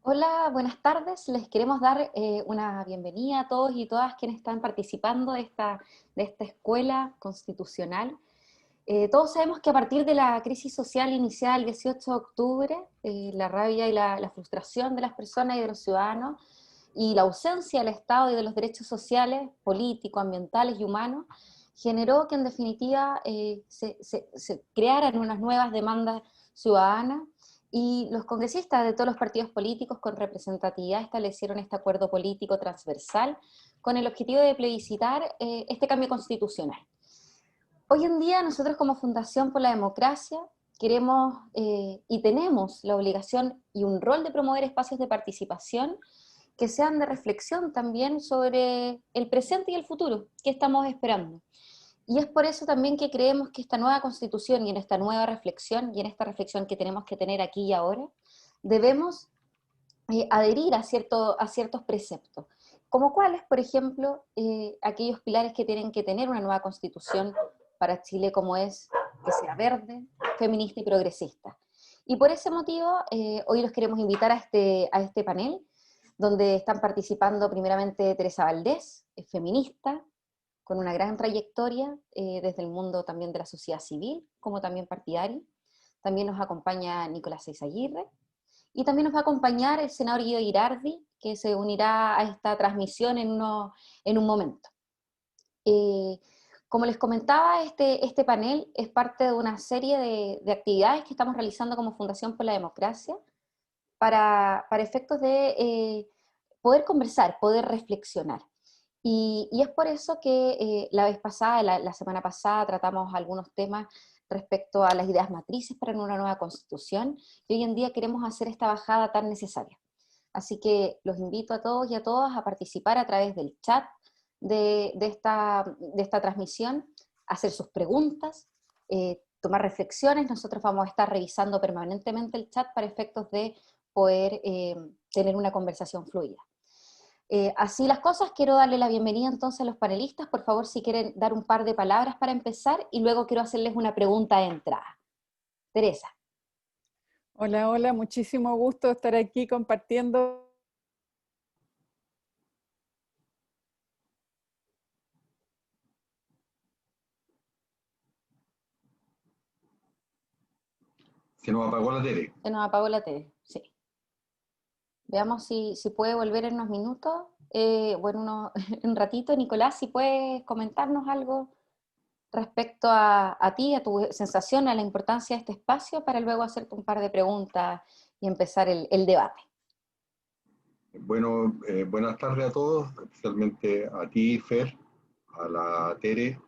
Hola, buenas tardes. Les queremos dar una bienvenida a todos y todas quienes están participando de esta escuela constitucional. Todos sabemos que a partir de la crisis social iniciada el 18 de octubre, la rabia y la frustración de las personas y de los ciudadanos y la ausencia del Estado y de los derechos sociales, políticos, ambientales y humanos, generó que en definitiva se crearan unas nuevas demandas ciudadanas y los congresistas de todos los partidos políticos con representatividad establecieron este acuerdo político transversal con el objetivo de plebiscitar este cambio constitucional. Hoy en día nosotros como Fundación por la Democracia queremos y tenemos la obligación y un rol de promover espacios de participación que sean de reflexión también sobre el presente y el futuro que estamos esperando. Y es por eso también que creemos que esta nueva constitución y en esta nueva reflexión y en esta reflexión que tenemos que tener aquí y ahora, debemos adherir a ciertos preceptos, como cuáles, por ejemplo, aquellos pilares que tienen que tener una nueva constitución para Chile, como es que sea verde, feminista y progresista. Y por ese motivo, hoy los queremos invitar a este panel, donde están participando primeramente Teresa Valdés, es feminista, con una gran trayectoria desde el mundo también de la sociedad civil, como también partidaria. También nos acompaña Nicolás Eizaguirre, y también nos va a acompañar el senador Guido Girardi, que se unirá a esta transmisión en un momento. Eh, como les comentaba, este panel es parte de una serie de actividades que estamos realizando como Fundación por la Democracia para efectos de poder conversar, poder reflexionar. Y es por eso que la vez pasada, la semana pasada, tratamos algunos temas respecto a las ideas matrices para una nueva constitución, y hoy en día queremos hacer esta bajada tan necesaria. Así que los invito a todos y a todas a participar a través del chat de esta transmisión, a hacer sus preguntas, tomar reflexiones. Nosotros vamos a estar revisando permanentemente el chat para efectos de poder tener una conversación fluida. Así las cosas, quiero darle la bienvenida entonces a los panelistas. Por favor, si quieren dar un par de palabras para empezar, y luego quiero hacerles una pregunta de entrada. Teresa. Hola, hola, muchísimo gusto estar aquí compartiendo. Se nos apagó la tele. Se nos apagó la tele, sí. Veamos si puede volver en unos minutos, en un ratito. Nicolás, si puedes comentarnos algo respecto a ti, a tu sensación, a la importancia de este espacio, para luego hacerte un par de preguntas y empezar el debate. Bueno, buenas tardes a todos, especialmente a ti, Fer, a la Tere,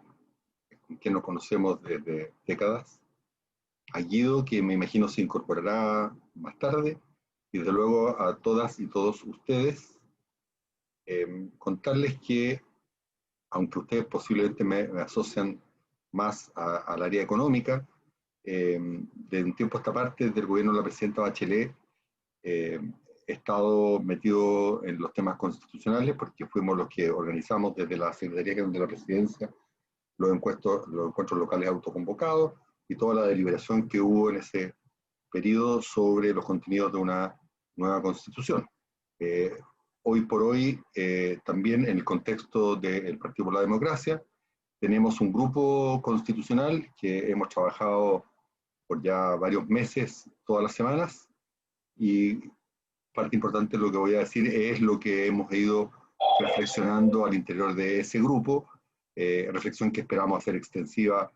con quien nos conocemos desde décadas, a Guido, que me imagino se incorporará más tarde, y desde luego a todas y todos ustedes. Contarles que, aunque ustedes posiblemente me asocian más al área económica, de un tiempo a esta parte, del gobierno de la presidenta Bachelet, he estado metido en los temas constitucionales porque fuimos los que organizamos desde la Secretaría de la Presidencia los encuentros locales autoconvocados y toda la deliberación que hubo en ese periodo sobre los contenidos de una nueva constitución. Hoy por hoy, también en el contexto del Partido por la Democracia, tenemos un grupo constitucional que hemos trabajado por ya varios meses, todas las semanas, y parte importante de lo que voy a decir es lo que hemos ido reflexionando al interior de ese grupo, reflexión que esperamos hacer extensiva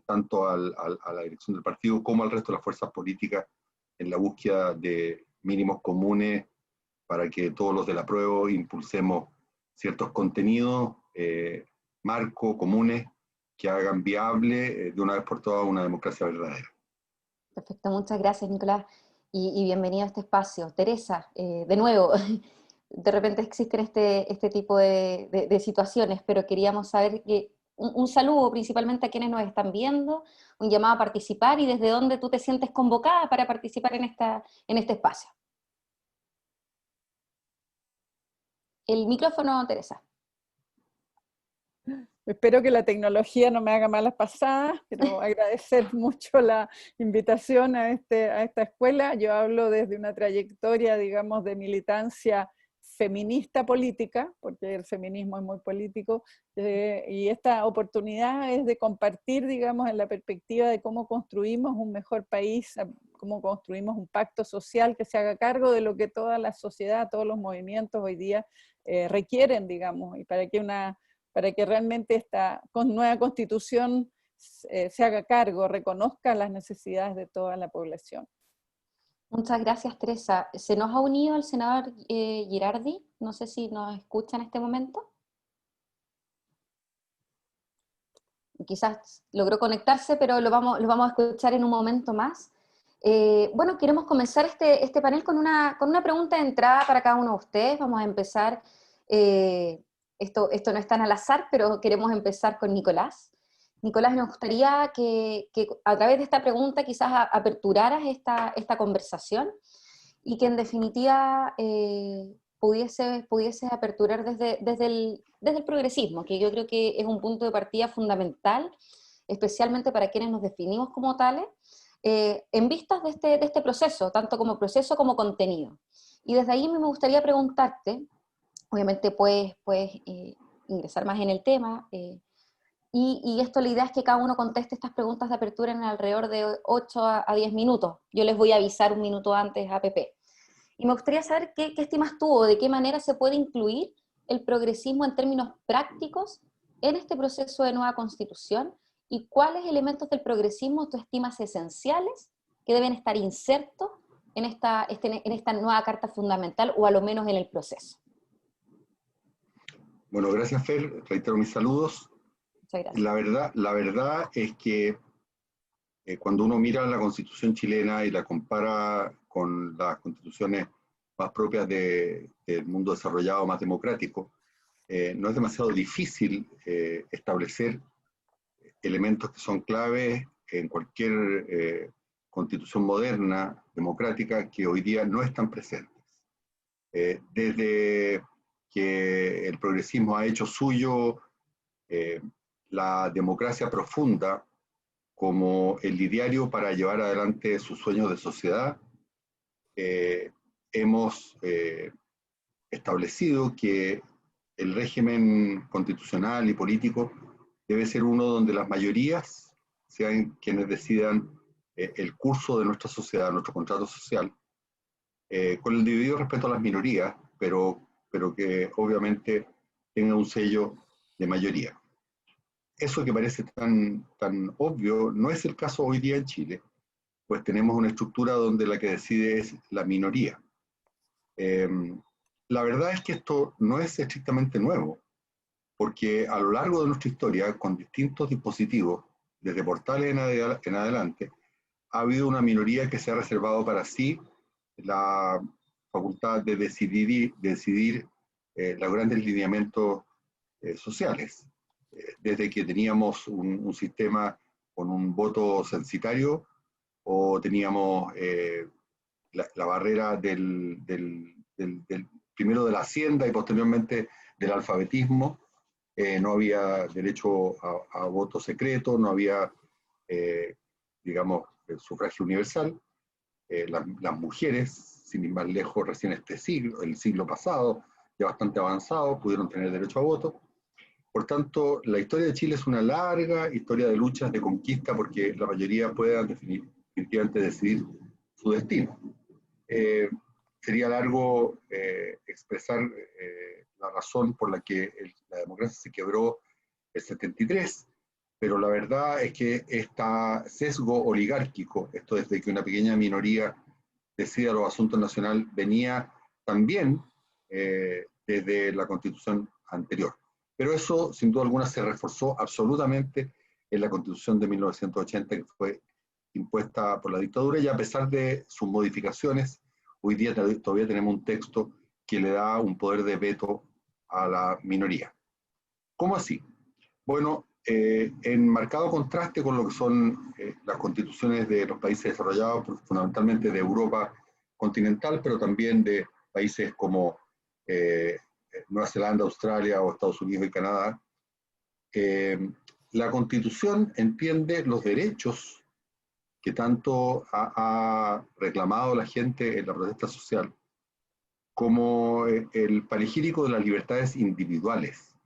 tanto a la dirección del partido como al resto de las fuerzas políticas en la búsqueda de mínimos comunes para que todos los del apruebo impulsemos ciertos contenidos, marcos comunes que hagan viable de una vez por todas una democracia verdadera. Perfecto, muchas gracias, Nicolás, y bienvenido a este espacio. Teresa, de nuevo, de repente existen este tipo de situaciones, pero queríamos saber que un saludo principalmente a quienes nos están viendo, un llamado a participar y desde dónde tú te sientes convocada para participar en este espacio. El micrófono, Teresa. Espero que la tecnología no me haga malas pasadas, pero agradecer mucho la invitación a esta escuela. Yo hablo desde una trayectoria, digamos, de militancia feminista política, porque el feminismo es muy político, y esta oportunidad es de compartir, digamos, en la perspectiva de cómo construimos un mejor país, cómo construimos un pacto social que se haga cargo de lo que toda la sociedad, todos los movimientos hoy día requieren, digamos, y para que realmente esta nueva constitución se haga cargo, reconozca las necesidades de toda la población. Muchas gracias, Teresa. Se nos ha unido el senador Girardi, no sé si nos escucha en este momento. Quizás logró conectarse, pero lo vamos a escuchar en un momento más. Bueno, queremos comenzar este panel con una pregunta de entrada para cada uno de ustedes. Vamos a empezar, esto no es tan al azar, pero queremos empezar con Nicolás. Nicolás, nos gustaría que a través de esta pregunta quizás aperturaras esta conversación y que en definitiva pudiese aperturar desde el progresismo, que yo creo que es un punto de partida fundamental, especialmente para quienes nos definimos como tales, en vistas de este proceso, tanto como proceso como contenido. Y desde ahí me gustaría preguntarte, obviamente puedes ingresar más en el tema, y esto, la idea es que cada uno conteste estas preguntas de apertura en alrededor de 8 a 10 minutos. Yo les voy a avisar un minuto antes a Pepe. Y me gustaría saber qué estimas tú o de qué manera se puede incluir el progresismo en términos prácticos en este proceso de nueva constitución y cuáles elementos del progresismo tú estimas esenciales que deben estar insertos en esta nueva carta fundamental o a lo menos en el proceso. Bueno, gracias, Fer. Reitero mis saludos. Muchas gracias. La verdad es que cuando uno mira la Constitución chilena y la compara con las constituciones más propias del mundo desarrollado, más democrático, no es demasiado difícil establecer elementos que son claves en cualquier constitución moderna, democrática, que hoy día no están presentes. Desde que el progresismo ha hecho suyo la democracia profunda como el ideario para llevar adelante sus sueños de sociedad, hemos establecido que el régimen constitucional y político debe ser uno donde las mayorías sean quienes decidan el curso de nuestra sociedad, nuestro contrato social, con el debido respeto a las minorías, pero que obviamente tenga un sello de mayoría. Eso que parece tan obvio no es el caso hoy día en Chile, pues tenemos una estructura donde la que decide es la minoría. La verdad es que esto no es estrictamente nuevo, porque a lo largo de nuestra historia, con distintos dispositivos, desde Portales en adelante, ha habido una minoría que se ha reservado para sí la facultad de decidir los grandes lineamientos sociales. Desde que teníamos un sistema con un voto censitario o teníamos la barrera primero de la hacienda y posteriormente del alfabetismo, no había derecho a voto secreto, no había, digamos, el sufragio universal. Las mujeres, sin ir más lejos, recién el siglo pasado, ya bastante avanzado, pudieron tener derecho a voto. Por tanto, la historia de Chile es una larga historia de luchas, de conquista, porque la mayoría pueda definitivamente decidir su destino. Sería largo expresar la razón por la que la democracia se quebró el 73, pero la verdad es que este sesgo oligárquico, esto desde que una pequeña minoría decida los asuntos nacionales, venía también desde la Constitución anterior. Pero eso, sin duda alguna, se reforzó absolutamente en la Constitución de 1980, que fue impuesta por la dictadura, y a pesar de sus modificaciones, hoy día todavía tenemos un texto que le da un poder de veto a la minoría. ¿Cómo así? Bueno, en marcado contraste con lo que son las constituciones de los países desarrollados, fundamentalmente de Europa continental, pero también de países como Nueva Zelanda, Australia o Estados Unidos y Canadá, La Constitución entiende los derechos que tanto ha reclamado la gente en la protesta social como el panegírico de las libertades individuales,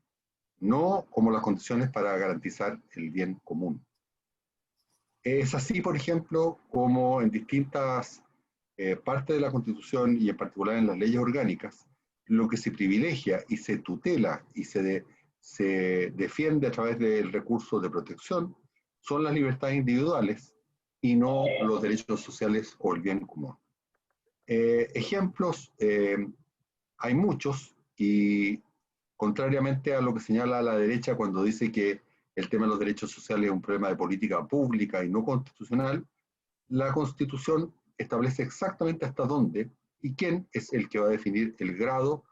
no como las condiciones para garantizar el bien común. Es así, por ejemplo, como en distintas partes de la Constitución y en particular en las leyes orgánicas, lo que se privilegia y se tutela y se defiende a través del recurso de protección son las libertades individuales y no los derechos sociales o el bien común. Ejemplos, hay muchos, y contrariamente a lo que señala la derecha cuando dice que el tema de los derechos sociales es un problema de política pública y no constitucional, la Constitución establece exactamente hasta dónde y quién es el que va a definir el grado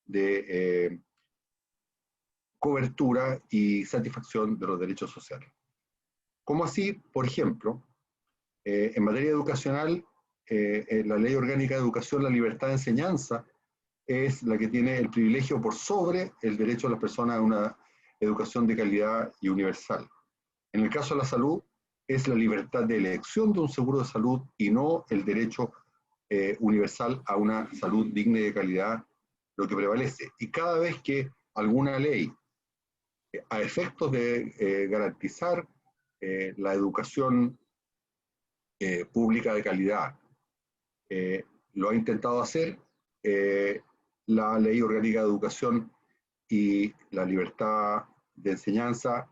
de cobertura y satisfacción de los derechos sociales. Como así, por ejemplo, en materia educacional, en la Ley Orgánica de Educación, la libertad de enseñanza es la que tiene el privilegio por sobre el derecho de las personas a una educación de calidad y universal. En el caso de la salud, es la libertad de elección de un seguro de salud y no el derecho universal a una salud digna y de calidad lo que prevalece. Y cada vez que alguna ley, a efectos de garantizar la educación pública de calidad, lo ha intentado hacer, la Ley Orgánica de Educación y la libertad de enseñanza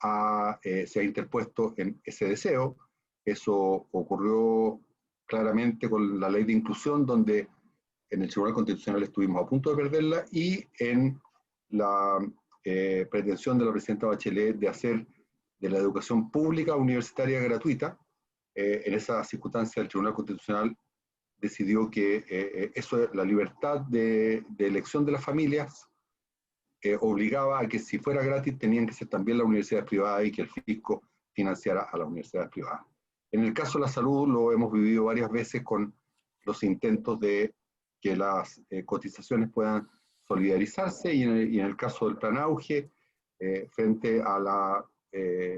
se ha interpuesto en ese deseo. Eso ocurrió claramente con la Ley de Inclusión, donde en el Tribunal Constitucional estuvimos a punto de perderla, y en la pretensión de la presidenta Bachelet de hacer de la educación pública universitaria gratuita. En esa circunstancia el Tribunal Constitucional decidió que la libertad de elección de las familias obligaba a que si fuera gratis tenían que ser también las universidades privadas y que el fisco financiara a las universidades privadas. En el caso de la salud lo hemos vivido varias veces con los intentos de que las cotizaciones puedan solidarizarse, y en el caso del Plan Auge, frente a la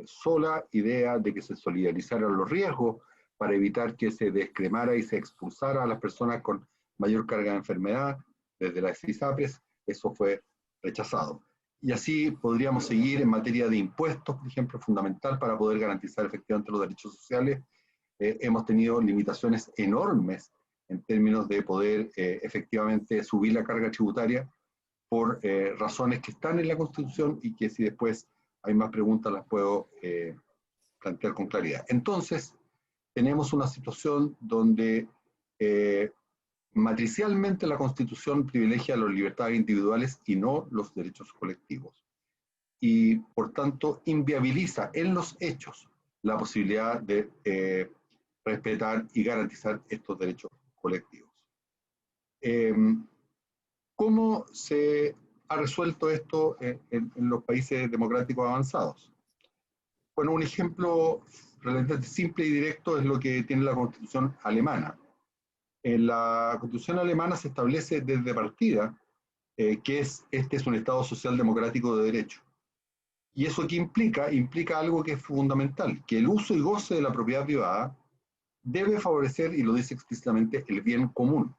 sola idea de que se solidarizaran los riesgos para evitar que se descremara y se expulsara a las personas con mayor carga de enfermedad desde las ISAPRES, eso fue rechazado. Y así podríamos seguir en materia de impuestos, por ejemplo, fundamental para poder garantizar efectivamente los derechos sociales. Hemos tenido limitaciones enormes en términos de poder efectivamente subir la carga tributaria por razones que están en la Constitución y que si después hay más preguntas las puedo plantear con claridad. Entonces, tenemos una situación donde matricialmente la Constitución privilegia las libertades individuales y no los derechos colectivos. Y, por tanto, inviabiliza en los hechos la posibilidad de respetar y garantizar estos derechos colectivos. ¿Cómo se ha resuelto esto en los países democráticos avanzados? Bueno, un ejemplo realmente simple y directo es lo que tiene la Constitución alemana. En la Constitución alemana se establece desde partida que este es un Estado social democrático de derecho. ¿Y eso qué implica? Implica algo que es fundamental, que el uso y goce de la propiedad privada debe favorecer, y lo dice explícitamente, el bien común.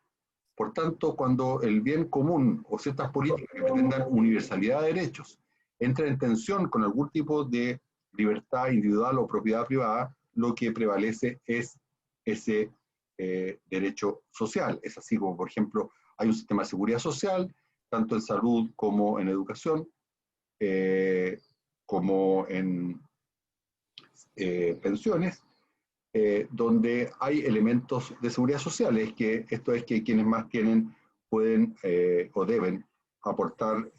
Por tanto, cuando el bien común o ciertas políticas que pretendan universalidad de derechos entran en tensión con algún tipo de libertad individual o propiedad privada, lo que prevalece es ese derecho social. Es así como, por ejemplo, hay un sistema de seguridad social, tanto en salud como en educación, como en pensiones, donde hay elementos de seguridad social, que esto es que quienes más tienen pueden o deben aportar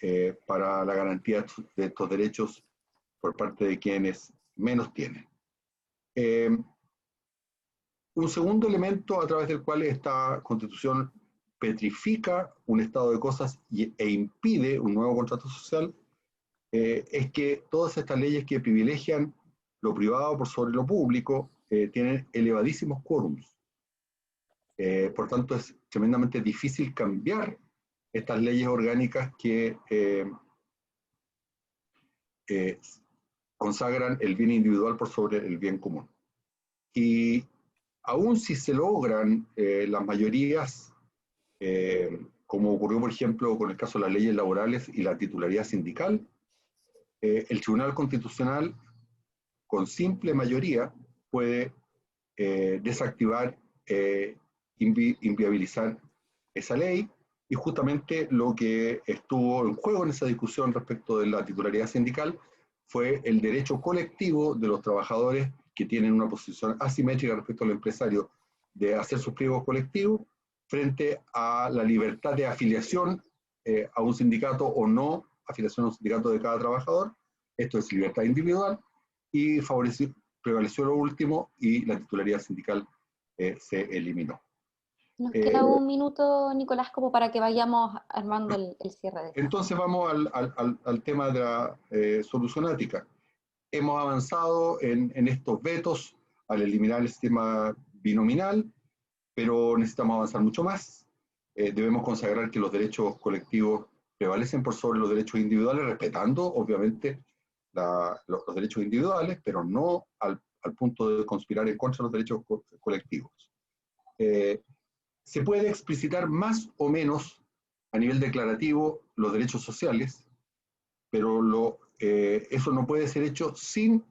para la garantía de estos derechos por parte de quienes menos tienen. Un segundo elemento a través del cual esta Constitución petrifica un estado de cosas e impide un nuevo contrato social es que todas estas leyes que privilegian lo privado por sobre lo público tienen elevadísimos quórums. Por tanto, es tremendamente difícil cambiar estas leyes orgánicas que consagran el bien individual por sobre el bien común. Y aún si se logran las mayorías, como ocurrió por ejemplo con el caso de las leyes laborales y la titularidad sindical, el Tribunal Constitucional con simple mayoría puede desactivar, inviabilizar esa ley, y justamente lo que estuvo en juego en esa discusión respecto de la titularidad sindical fue el derecho colectivo de los trabajadores que tienen una posición asimétrica respecto al empresario de hacer sus pliegos colectivos frente a la libertad de afiliación a un sindicato o no afiliación a un sindicato de cada trabajador. Esto es libertad individual, y prevaleció lo último y la titularidad sindical se eliminó. Nos queda un minuto, Nicolás, como para que vayamos armando el cierre de esto. Entonces vamos al tema de la solución ética. Hemos avanzado en estos vetos al eliminar el sistema binominal, pero necesitamos avanzar mucho más. Debemos consagrar que los derechos colectivos prevalecen por sobre los derechos individuales, respetando obviamente los derechos individuales, pero no al punto de conspirar en contra de los derechos colectivos. Se puede explicitar más o menos a nivel declarativo los derechos sociales, pero eso no puede ser hecho sin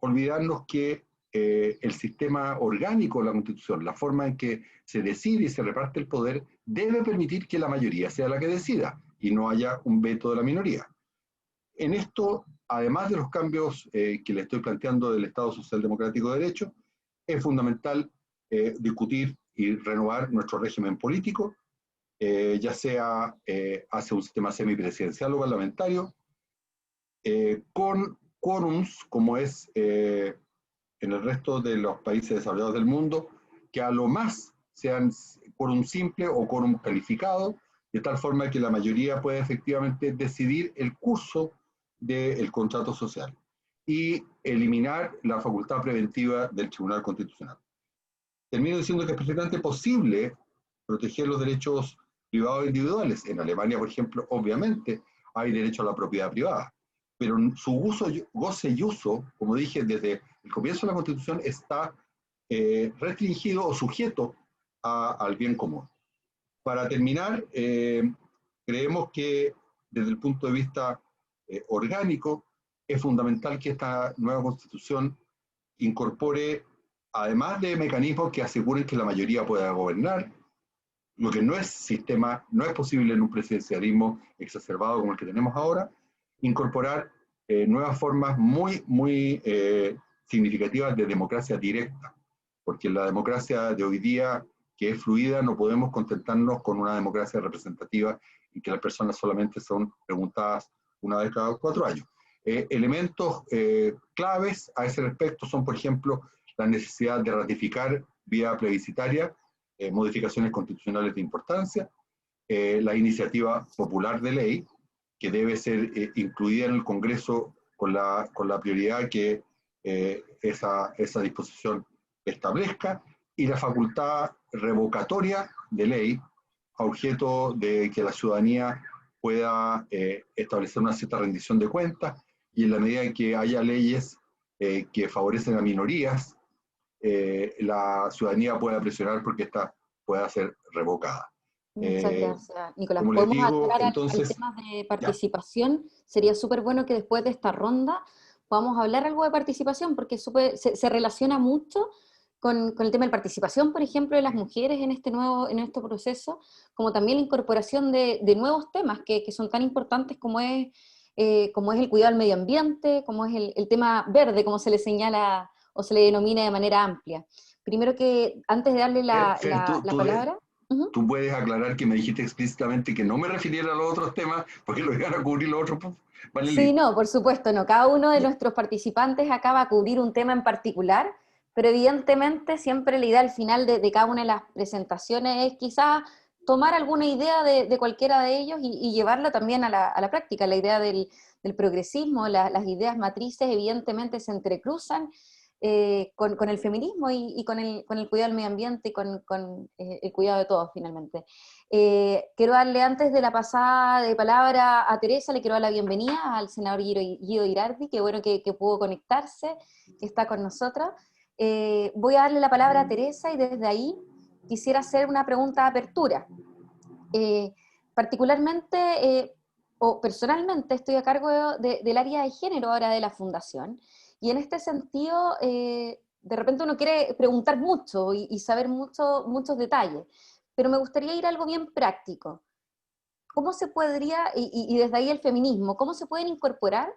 olvidarnos que el sistema orgánico de la Constitución, la forma en que se decide y se reparte el poder, debe permitir que la mayoría sea la que decida y no haya un veto de la minoría. En esto, además de los cambios que le estoy planteando del Estado Social Democrático de Derecho, es fundamental discutir y renovar nuestro régimen político, ya sea hacia un sistema semipresidencial o parlamentario, con quórums, como es en el resto de los países desarrollados del mundo, que a lo más sean quórum simple o quórum calificado, de tal forma que la mayoría pueda efectivamente decidir el curso del contrato social y eliminar la facultad preventiva del Tribunal Constitucional. Termino diciendo que es perfectamente posible proteger los derechos privados e individuales. En Alemania, por ejemplo, obviamente hay derecho a la propiedad privada, pero su uso, goce y uso, como dije desde el comienzo de la Constitución, está restringido o sujeto al bien común. Para terminar, creemos que desde el punto de vista orgánico es fundamental que esta nueva Constitución incorpore, además de mecanismos que aseguren que la mayoría pueda gobernar, lo que no es posible en un presidencialismo exacerbado como el que tenemos ahora, incorporar nuevas formas muy significativas de democracia directa, porque la democracia de hoy día, que es fluida, no podemos contentarnos con una democracia representativa en que las personas solamente son preguntadas una vez cada 4 años. Elementos claves a ese respecto son, por ejemplo, la necesidad de ratificar vía plebiscitaria modificaciones constitucionales de importancia, la iniciativa popular de ley, que debe ser incluida en el Congreso con la prioridad que esa disposición establezca, y la facultad revocatoria de ley a objeto de que la ciudadanía pueda establecer una cierta rendición de cuentas, y en la medida en que haya leyes que favorecen a minorías, la ciudadanía pueda presionar porque esta pueda ser revocada. Muchas gracias, Nicolás. Como les Podemos digo, entrar entonces, al tema de participación. Sería súper bueno que después de esta ronda podamos hablar algo de participación, porque se relaciona mucho con el tema de participación, por ejemplo, de las mujeres en este proceso, como también la incorporación de nuevos temas que son tan importantes como es el cuidado del medio ambiente, como es el tema verde, como se le señala o se le denomina de manera amplia. Primero que, antes de darle la palabra... Tú puedes aclarar que me dijiste explícitamente que no me refiriera a los otros temas, porque lo iban a cubrir los otros. Vale, sí, no, por supuesto, no. Cada uno de nuestros participantes acá va a cubrir un tema en particular, pero evidentemente siempre la idea al final de cada una de las presentaciones es quizás tomar alguna idea de cualquiera de ellos y llevarla también a la práctica. La idea del progresismo, las ideas matrices evidentemente se entrecruzan. con el feminismo y con el cuidado del medio ambiente y con el cuidado de todos finalmente. Quiero darle antes de la pasada de palabra a Teresa, le quiero dar la bienvenida al senador Guido Girardi, que bueno que pudo conectarse, que está con nosotros. Voy a darle la palabra a Teresa y desde ahí quisiera hacer una pregunta de apertura. Particularmente, o personalmente, estoy a cargo del área de género ahora de la Fundación, y en este sentido, de repente uno quiere preguntar mucho y saber muchos detalles, pero me gustaría ir a algo bien práctico. ¿Cómo se podría, y desde ahí el feminismo, cómo se pueden incorporar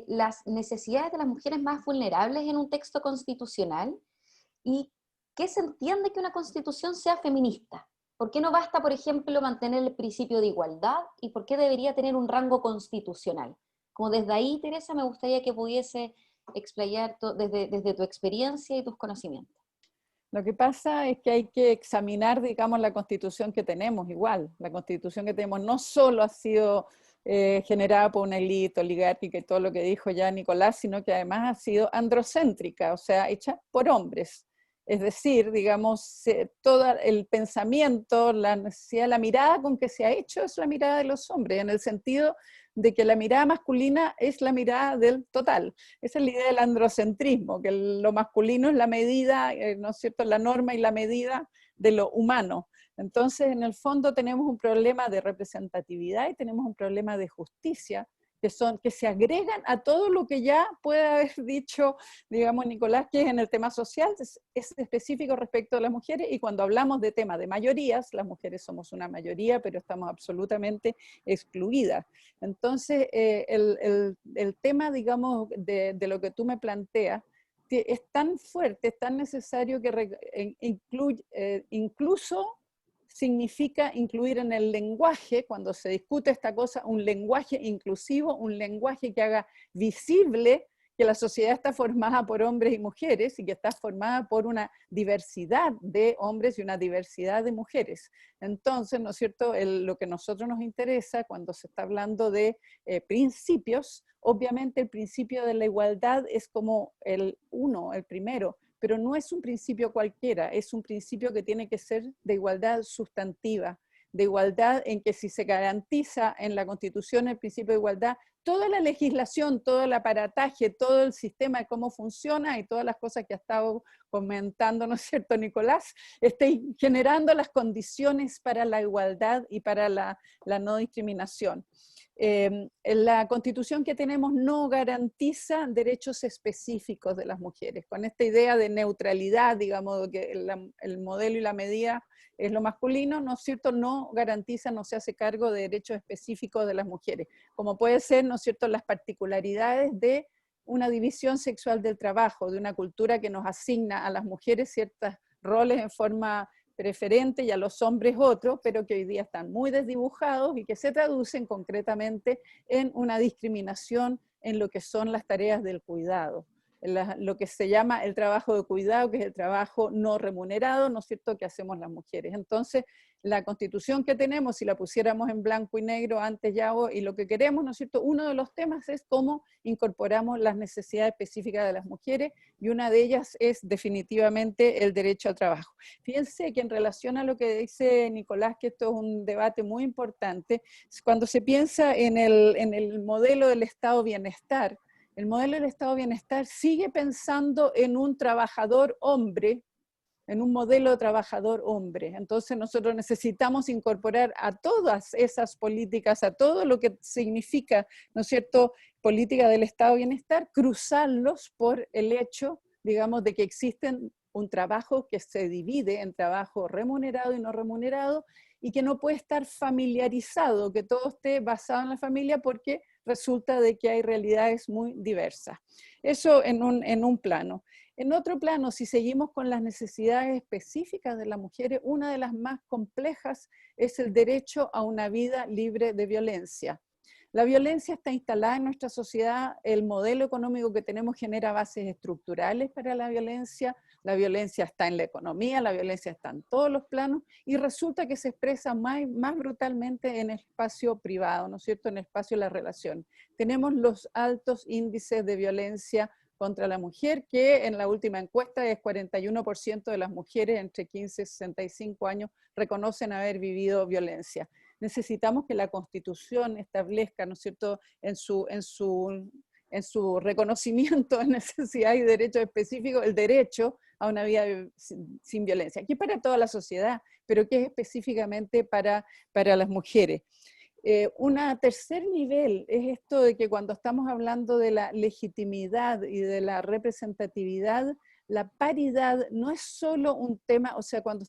las necesidades de las mujeres más vulnerables en un texto constitucional? ¿Y qué se entiende que una constitución sea feminista? ¿Por qué no basta, por ejemplo, mantener el principio de igualdad? ¿Y por qué debería tener un rango constitucional? Como desde ahí, Teresa, me gustaría que pudiese explayar desde tu experiencia y tus conocimientos. Lo que pasa es que hay que examinar, digamos, la constitución que tenemos igual. La constitución que tenemos no solo ha sido generada por una élite oligárquica y todo lo que dijo ya Nicolás, sino que además ha sido androcéntrica, o sea, hecha por hombres. Es decir, digamos, todo el pensamiento, la necesidad, la mirada con que se ha hecho es la mirada de los hombres, en el sentido de que la mirada masculina es la mirada del total. Esa es la idea del androcentrismo, que lo masculino es la medida, ¿no es cierto?, la norma y la medida de lo humano. Entonces, en el fondo tenemos un problema de representatividad y tenemos un problema de justicia, que se agregan a todo lo que ya puede haber dicho, digamos, Nicolás, que es en el tema social, es específico respecto a las mujeres, y cuando hablamos de tema de mayorías, las mujeres somos una mayoría, pero estamos absolutamente excluidas. Entonces, el tema, digamos, de lo que tú me planteas, es tan fuerte, es tan necesario que incluso significa incluir en el lenguaje, cuando se discute esta cosa, un lenguaje inclusivo, un lenguaje que haga visible que la sociedad está formada por hombres y mujeres y que está formada por una diversidad de hombres y una diversidad de mujeres. Entonces, ¿no es cierto?, lo que a nosotros nos interesa cuando se está hablando de principios, obviamente el principio de la igualdad es como el primero, pero no es un principio cualquiera, es un principio que tiene que ser de igualdad sustantiva, de igualdad en que si se garantiza en la Constitución el principio de igualdad, toda la legislación, todo el aparataje, todo el sistema de cómo funciona y todas las cosas que ha estado comentando, ¿no es cierto, Nicolás?, esté generando las condiciones para la igualdad y para la no discriminación. La Constitución que tenemos no garantiza derechos específicos de las mujeres. Con esta idea de neutralidad, digamos, que el modelo y la medida es lo masculino, ¿no es cierto?, no garantiza, no se hace cargo de derechos específicos de las mujeres, como puede ser, ¿no es cierto?, las particularidades de una división sexual del trabajo, de una cultura que nos asigna a las mujeres ciertos roles en forma preferente y a los hombres otros, pero que hoy día están muy desdibujados y que se traducen concretamente en una discriminación en lo que son las tareas del cuidado. Lo que se llama el trabajo de cuidado, que es el trabajo no remunerado, ¿no es cierto?, que hacemos las mujeres. Entonces, la Constitución que tenemos, si la pusiéramos en blanco y negro antes ya, y lo que queremos, ¿no es cierto?, uno de los temas es cómo incorporamos las necesidades específicas de las mujeres, y una de ellas es definitivamente el derecho al trabajo. Fíjense que en relación a lo que dice Nicolás, que esto es un debate muy importante, cuando se piensa en el modelo del Estado bienestar, el modelo del Estado bienestar sigue pensando en un trabajador hombre, en un modelo de trabajador hombre. Entonces nosotros necesitamos incorporar a todas esas políticas, a todo lo que significa, ¿no es cierto?, política del Estado bienestar, cruzarlos por el hecho, digamos, de que existen un trabajo que se divide en trabajo remunerado y no remunerado, y que no puede estar familiarizado, que todo esté basado en la familia, porque resulta de que hay realidades muy diversas. Eso en un plano. En otro plano, si seguimos con las necesidades específicas de las mujeres, una de las más complejas es el derecho a una vida libre de violencia. La violencia está instalada en nuestra sociedad, el modelo económico que tenemos genera bases estructurales para la violencia está en la economía, la violencia está en todos los planos, y resulta que se expresa más brutalmente en el espacio privado, ¿no es cierto?, en el espacio de la relación. Tenemos los altos índices de violencia contra la mujer, que en la última encuesta es 41% de las mujeres entre 15 y 65 años reconocen haber vivido violencia. Necesitamos que la Constitución establezca, ¿no es cierto?, en su reconocimiento de necesidad y derechos específicos, el derecho a una vida sin violencia, que es para toda la sociedad, pero que es específicamente para las mujeres. Un tercer nivel es esto de que cuando estamos hablando de la legitimidad y de la representatividad, la paridad no es solo un tema, o sea, cuando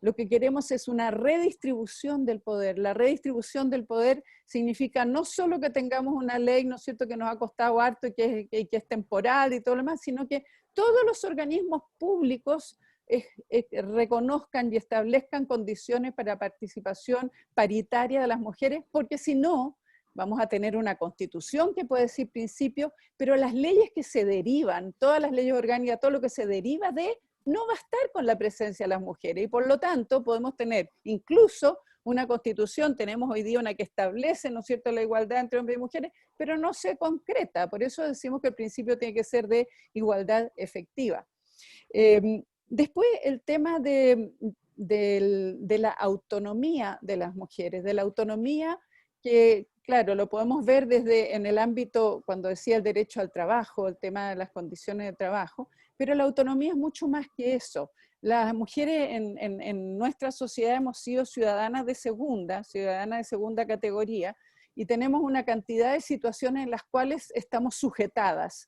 lo que queremos es una redistribución del poder. La redistribución del poder significa no solo que tengamos una ley, ¿no es cierto?, que nos ha costado harto y que es temporal y todo lo demás, sino que todos los organismos públicos reconozcan y establezcan condiciones para participación paritaria de las mujeres, porque si no, vamos a tener una constitución que puede decir principios, pero las leyes que se derivan, todas las leyes orgánicas, todo lo que se deriva de, no va a estar con la presencia de las mujeres, y por lo tanto podemos tener incluso una constitución, tenemos hoy día una que establece, ¿no es cierto?, la igualdad entre hombres y mujeres, pero no se concreta, por eso decimos que el principio tiene que ser de igualdad efectiva. Después el tema de la autonomía de las mujeres, de la autonomía que, claro, lo podemos ver desde en el ámbito, cuando decía el derecho al trabajo, el tema de las condiciones de trabajo, pero la autonomía es mucho más que eso. Las mujeres en nuestra sociedad hemos sido ciudadanas de segunda categoría, y tenemos una cantidad de situaciones en las cuales estamos sujetadas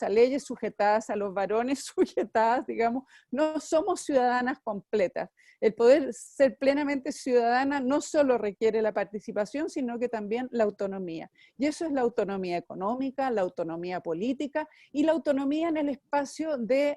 a leyes, sujetadas a los varones, sujetadas, digamos, no somos ciudadanas completas. El poder ser plenamente ciudadana no solo requiere la participación, sino que también la autonomía. Y eso es la autonomía económica, la autonomía política y la autonomía en el espacio del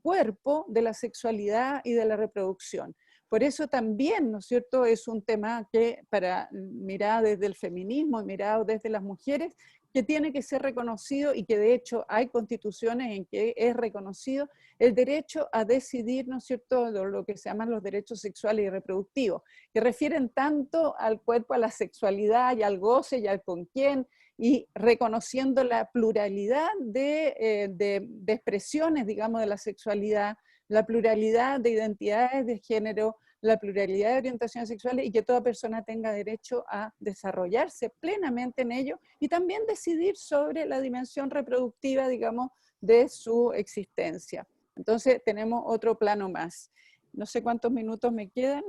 cuerpo, de la sexualidad y de la reproducción. Por eso también, ¿no es cierto?, es un tema que para mirar desde el feminismo y mirado desde las mujeres, que tiene que ser reconocido y que de hecho hay constituciones en que es reconocido el derecho a decidir, ¿no es cierto?, lo que se llaman los derechos sexuales y reproductivos, que refieren tanto al cuerpo, a la sexualidad y al goce y al con quién, y reconociendo la pluralidad de expresiones, digamos, de la sexualidad, la pluralidad de identidades de género, la pluralidad de orientaciones sexuales, y que toda persona tenga derecho a desarrollarse plenamente en ello y también decidir sobre la dimensión reproductiva, digamos, de su existencia. Entonces tenemos otro plano más. No sé cuántos minutos me quedan.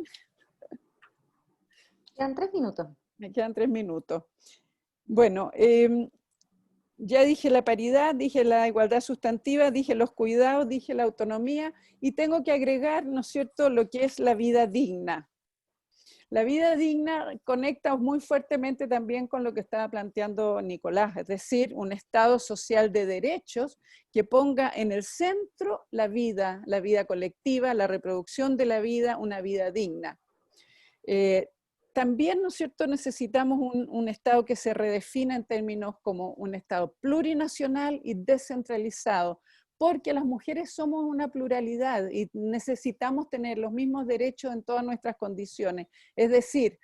Quedan 3 minutos. Me quedan 3 minutos. Bueno, ya dije la paridad, dije la igualdad sustantiva, dije los cuidados, dije la autonomía, y tengo que agregar, ¿no es cierto?, lo que es la vida digna. La vida digna conecta muy fuertemente también con lo que estaba planteando Nicolás, es decir, un Estado social de derechos que ponga en el centro la vida colectiva, la reproducción de la vida, una vida digna. También, ¿no es cierto?, necesitamos un Estado que se redefina en términos como un Estado plurinacional y descentralizado, porque las mujeres somos una pluralidad y necesitamos tener los mismos derechos en todas nuestras condiciones. Es decir,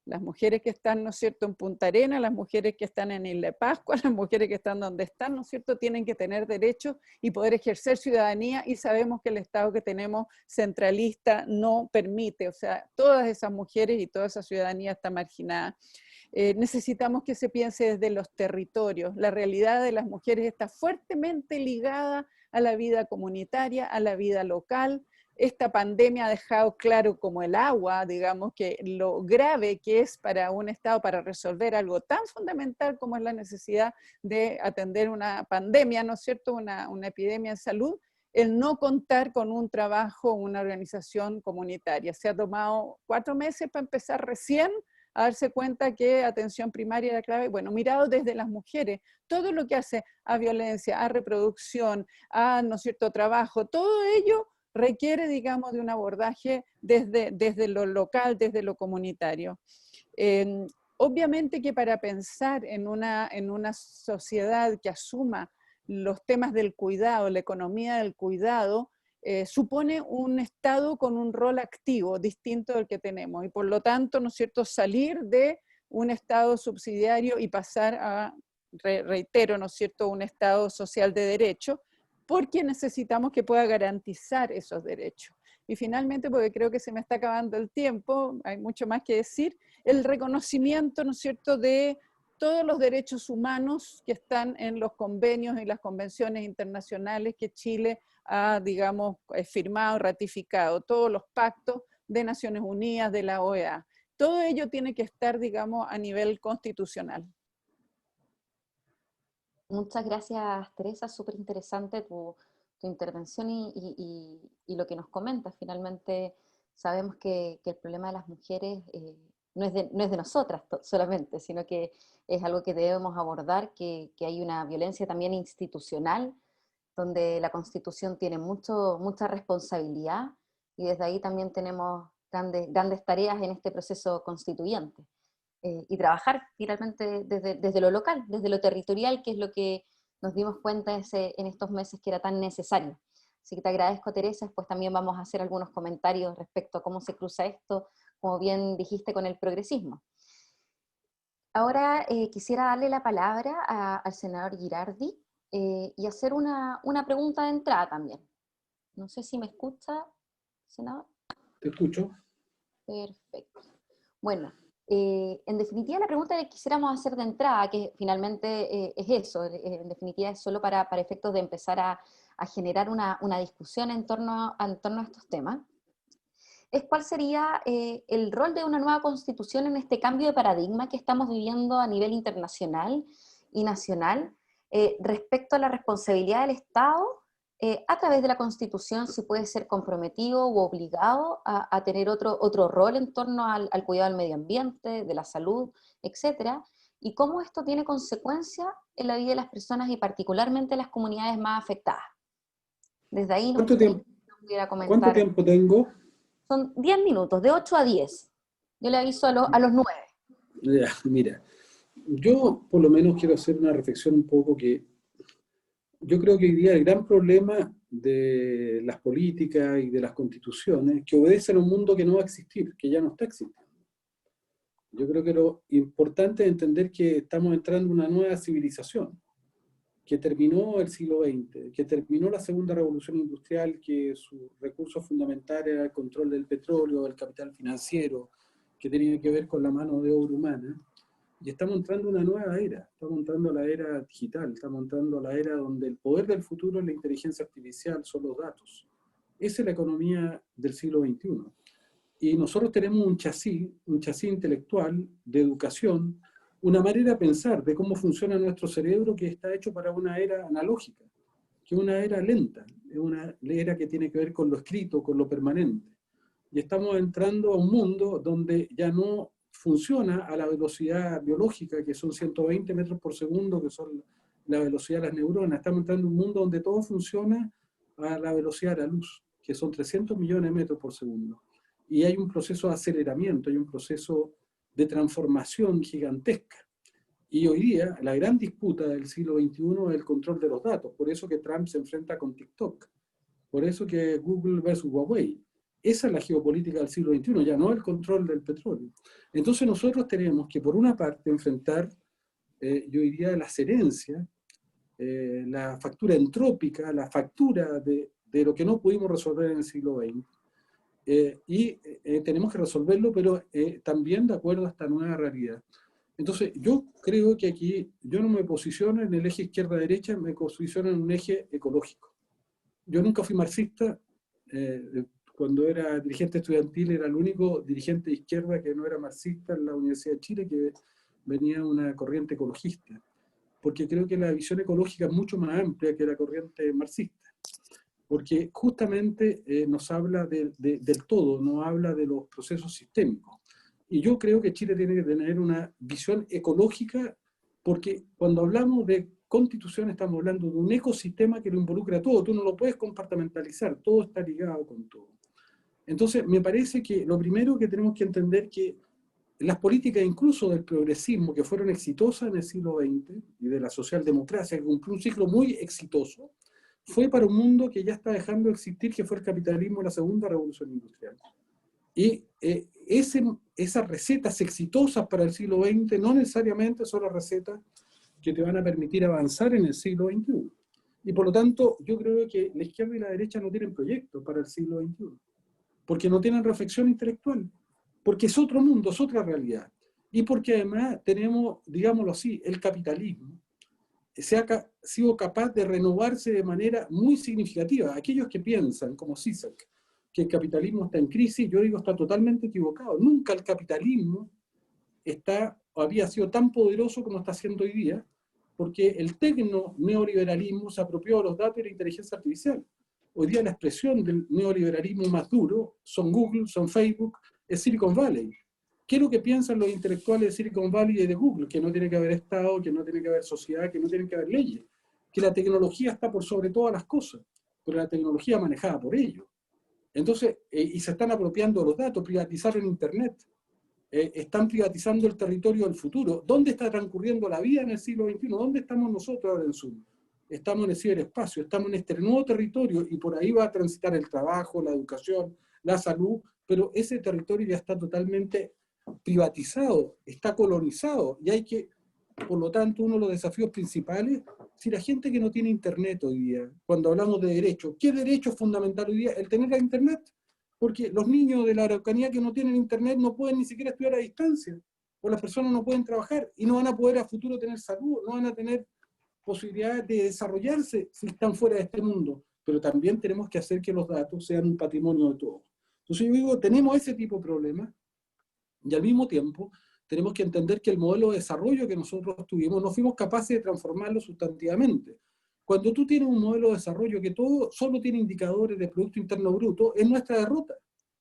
las mujeres que están, ¿no es cierto?, en Punta Arenas, las mujeres que están en Isla de Pascua, las mujeres que están donde están, ¿no es cierto?, tienen que tener derechos y poder ejercer ciudadanía, y sabemos que el Estado que tenemos centralista no permite, o sea, todas esas mujeres y toda esa ciudadanía está marginada. Necesitamos que se piense desde los territorios. La realidad de las mujeres está fuertemente ligada a la vida comunitaria, a la vida local. Esta pandemia ha dejado claro como el agua, digamos, que lo grave que es para un Estado para resolver algo tan fundamental como es la necesidad de atender una pandemia, ¿no es cierto?, una epidemia en salud, el no contar con un trabajo, una organización comunitaria. Se ha tomado 4 meses para empezar recién a darse cuenta que atención primaria era clave. Bueno, mirado desde las mujeres, todo lo que hace a violencia, a reproducción, a, ¿no es cierto?, trabajo, todo ello requiere, digamos, de un abordaje desde lo local, desde lo comunitario. Obviamente que para pensar en una sociedad que asuma los temas del cuidado, la economía del cuidado, supone un Estado con un rol activo distinto del que tenemos, y por lo tanto, ¿no es cierto?, salir de un Estado subsidiario y pasar a reitero, ¿no es cierto?, un Estado social de derecho, porque necesitamos que pueda garantizar esos derechos. Y finalmente, porque creo que se me está acabando el tiempo, hay mucho más que decir, el reconocimiento, ¿no es cierto?, de todos los derechos humanos que están en los convenios y las convenciones internacionales que Chile ha, digamos, firmado, ratificado, todos los pactos de Naciones Unidas, de la OEA. Todo ello tiene que estar, digamos, a nivel constitucional. Muchas gracias, Teresa, súper interesante tu intervención y lo que nos comentas. Finalmente sabemos que el problema de las mujeres no es de nosotras solamente, sino que es algo que debemos abordar, que hay una violencia también institucional, donde la Constitución tiene mucha responsabilidad, y desde ahí también tenemos grandes tareas en este proceso constituyente. Y trabajar finalmente desde lo local, desde lo territorial, que es lo que nos dimos cuenta en estos meses que era tan necesario. Así que te agradezco, Teresa. Después también vamos a hacer algunos comentarios respecto a cómo se cruza esto, como bien dijiste, con el progresismo. Ahora quisiera darle la palabra al senador Girardi y hacer una pregunta de entrada también. No sé si me escucha, senador. Te escucho. Perfecto. Bueno, en definitiva la pregunta que quisiéramos hacer de entrada, que finalmente es eso, en definitiva es solo para efectos de empezar a generar una discusión en torno a estos temas, es cuál sería el rol de una nueva constitución en este cambio de paradigma que estamos viviendo a nivel internacional y nacional respecto a la responsabilidad del Estado a través de la Constitución, si puede ser comprometido u obligado a tener otro rol en torno al cuidado del medio ambiente, de la salud, etcétera, y cómo esto tiene consecuencias en la vida de las personas y particularmente en las comunidades más afectadas. Desde ahí nos pudiera comentar. ¿Cuánto tiempo tengo? Son 10 minutos, de 8 a 10. Yo le aviso a los 9. Ya, mira, yo por lo menos quiero hacer una reflexión un poco que yo creo que hoy día el gran problema de las políticas y de las constituciones es que obedecen a un mundo que no va a existir, que ya no está existiendo. Yo creo que lo importante es entender que estamos entrando en una nueva civilización, que terminó el siglo XX, que terminó la segunda revolución industrial, que su recurso fundamental era el control del petróleo, del capital financiero, que tenía que ver con la mano de obra humana. Y estamos entrando en una nueva era, estamos entrando a la era digital, estamos entrando a la era donde el poder del futuro es la inteligencia artificial, son los datos. Esa es la economía del siglo XXI. Y nosotros tenemos un chasis intelectual de educación, una manera de pensar de cómo funciona nuestro cerebro que está hecho para una era analógica, que es una era lenta, es una era que tiene que ver con lo escrito, con lo permanente. Y estamos entrando a un mundo donde ya no funciona a la velocidad biológica, que son 120 metros por segundo, que son la velocidad de las neuronas. Estamos entrando a un mundo donde todo funciona a la velocidad de la luz, que son 300 millones de metros por segundo. Y hay un proceso de aceleramiento, hay un proceso de transformación gigantesca. Y hoy día la gran disputa del siglo XXI es el control de los datos. Por eso que Trump se enfrenta con TikTok. Por eso que Google versus Huawei. Esa es la geopolítica del siglo XXI, ya no el control del petróleo. Entonces nosotros tenemos que, por una parte, enfrentar, yo diría, las herencias, la factura entrópica, la factura de lo que no pudimos resolver en el siglo XX. Tenemos que resolverlo, pero también de acuerdo a esta nueva realidad. Entonces, yo creo que aquí yo no me posiciono en el eje izquierda-derecha, me posiciono en un eje ecológico. Yo nunca fui marxista. Cuando era dirigente estudiantil era el único dirigente de izquierda que no era marxista en la Universidad de Chile, que venía de una corriente ecologista, porque creo que la visión ecológica es mucho más amplia que la corriente marxista, porque justamente nos habla del todo, no habla de los procesos sistémicos. Y yo creo que Chile tiene que tener una visión ecológica, porque cuando hablamos de constitución estamos hablando de un ecosistema que lo involucra todo, tú no lo puedes compartimentalizar, todo está ligado con todo. Entonces, me parece que lo primero que tenemos que entender que las políticas incluso del progresismo que fueron exitosas en el siglo XX y de la socialdemocracia, que cumplió un ciclo muy exitoso, fue para un mundo que ya está dejando de existir, que fue el capitalismo de la segunda revolución industrial. Y esas recetas exitosas para el siglo XX no necesariamente son las recetas que te van a permitir avanzar en el siglo XXI. Y por lo tanto, yo creo que la izquierda y la derecha no tienen proyectos para el siglo XXI, porque no tienen reflexión intelectual, porque es otro mundo, es otra realidad. Y porque además tenemos, digámoslo así, el capitalismo se ha sido capaz de renovarse de manera muy significativa. Aquellos que piensan, como Zizek, que el capitalismo está en crisis, yo digo está totalmente equivocado. Nunca el capitalismo había sido tan poderoso como está siendo hoy día, porque el tecno-neoliberalismo se apropió de los datos y la inteligencia artificial. Hoy día la expresión del neoliberalismo más duro son Google, son Facebook, es Silicon Valley. ¿Qué es lo que piensan los intelectuales de Silicon Valley y de Google? Que no tiene que haber Estado, que no tiene que haber sociedad, que no tiene que haber leyes, que la tecnología está por sobre todas las cosas, pero la tecnología manejada por ellos. Entonces, y se están apropiando de los datos, privatizaron Internet, están privatizando el territorio del futuro. ¿Dónde está transcurriendo la vida en el siglo XXI? ¿Dónde estamos nosotros ahora en Zoom? Estamos en el ciberespacio, estamos en este nuevo territorio y por ahí va a transitar el trabajo, la educación, la salud, pero ese territorio ya está totalmente privatizado, está colonizado y hay que, por lo tanto, uno de los desafíos principales, si la gente que no tiene internet hoy día, cuando hablamos de derechos, ¿qué derecho es fundamental hoy día? El tener la internet, porque los niños de la Araucanía que no tienen internet no pueden ni siquiera estudiar a distancia, o las personas no pueden trabajar y no van a poder a futuro tener salud, no van a tener posibilidad de desarrollarse si están fuera de este mundo, pero también tenemos que hacer que los datos sean un patrimonio de todos. Entonces yo digo, tenemos ese tipo de problemas, y al mismo tiempo tenemos que entender que el modelo de desarrollo que nosotros tuvimos no fuimos capaces de transformarlo sustantivamente. Cuando tú tienes un modelo de desarrollo que todo solo tiene indicadores de Producto Interno Bruto, es nuestra derrota,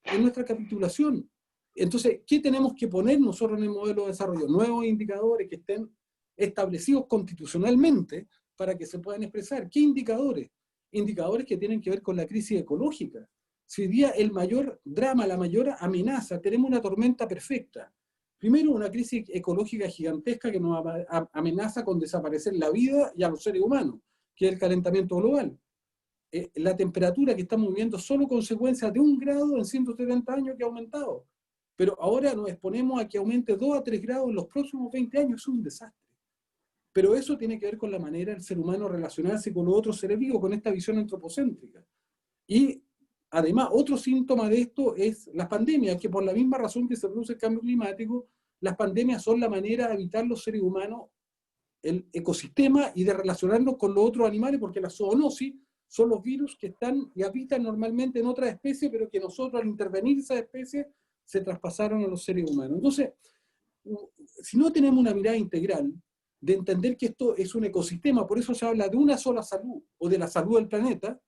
es nuestra capitulación. Entonces, ¿qué tenemos que poner nosotros en el modelo de desarrollo? Nuevos indicadores que estén establecidos constitucionalmente para que se puedan expresar. ¿Qué indicadores? Indicadores que tienen que ver con la crisis ecológica. Si hoy día el mayor drama, la mayor amenaza, tenemos una tormenta perfecta. Primero, una crisis ecológica gigantesca que nos amenaza con desaparecer la vida y a los seres humanos, que es el calentamiento global. La temperatura que estamos viviendo es solo consecuencia de 1 grado en 170 años que ha aumentado. Pero ahora nos exponemos a que aumente 2 a 3 grados en los próximos 20 años, es un desastre. Pero eso tiene que ver con la manera del ser humano relacionarse con los otros seres vivos, con esta visión antropocéntrica. Y además, otro síntoma de esto es las pandemias, que por la misma razón que se produce el cambio climático, las pandemias son la manera de habitar los seres humanos, el ecosistema y de relacionarnos con los otros animales, porque la zoonosis son los virus que están y habitan normalmente en otras especies, pero que nosotros al intervenir esas especies se traspasaron a los seres humanos. Entonces, si no tenemos una mirada integral de entender que esto es un ecosistema, por eso se habla de una sola salud o de la salud del planeta,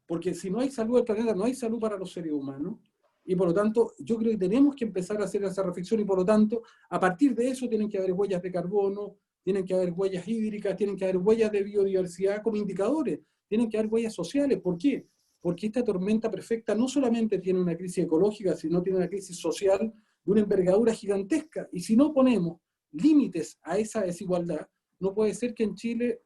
porque si no hay salud del planeta, no hay salud para los seres humanos, y por lo tanto, yo creo que tenemos que empezar a hacer esa reflexión, y por lo tanto, a partir de eso tienen que haber huellas de carbono, tienen que haber huellas hídricas, tienen que haber huellas de biodiversidad como indicadores, tienen que haber huellas sociales. ¿Por qué? Porque esta tormenta perfecta no solamente tiene una crisis ecológica, sino tiene una crisis social de una envergadura gigantesca, y si no ponemos límites a esa desigualdad, no puede ser que en Chile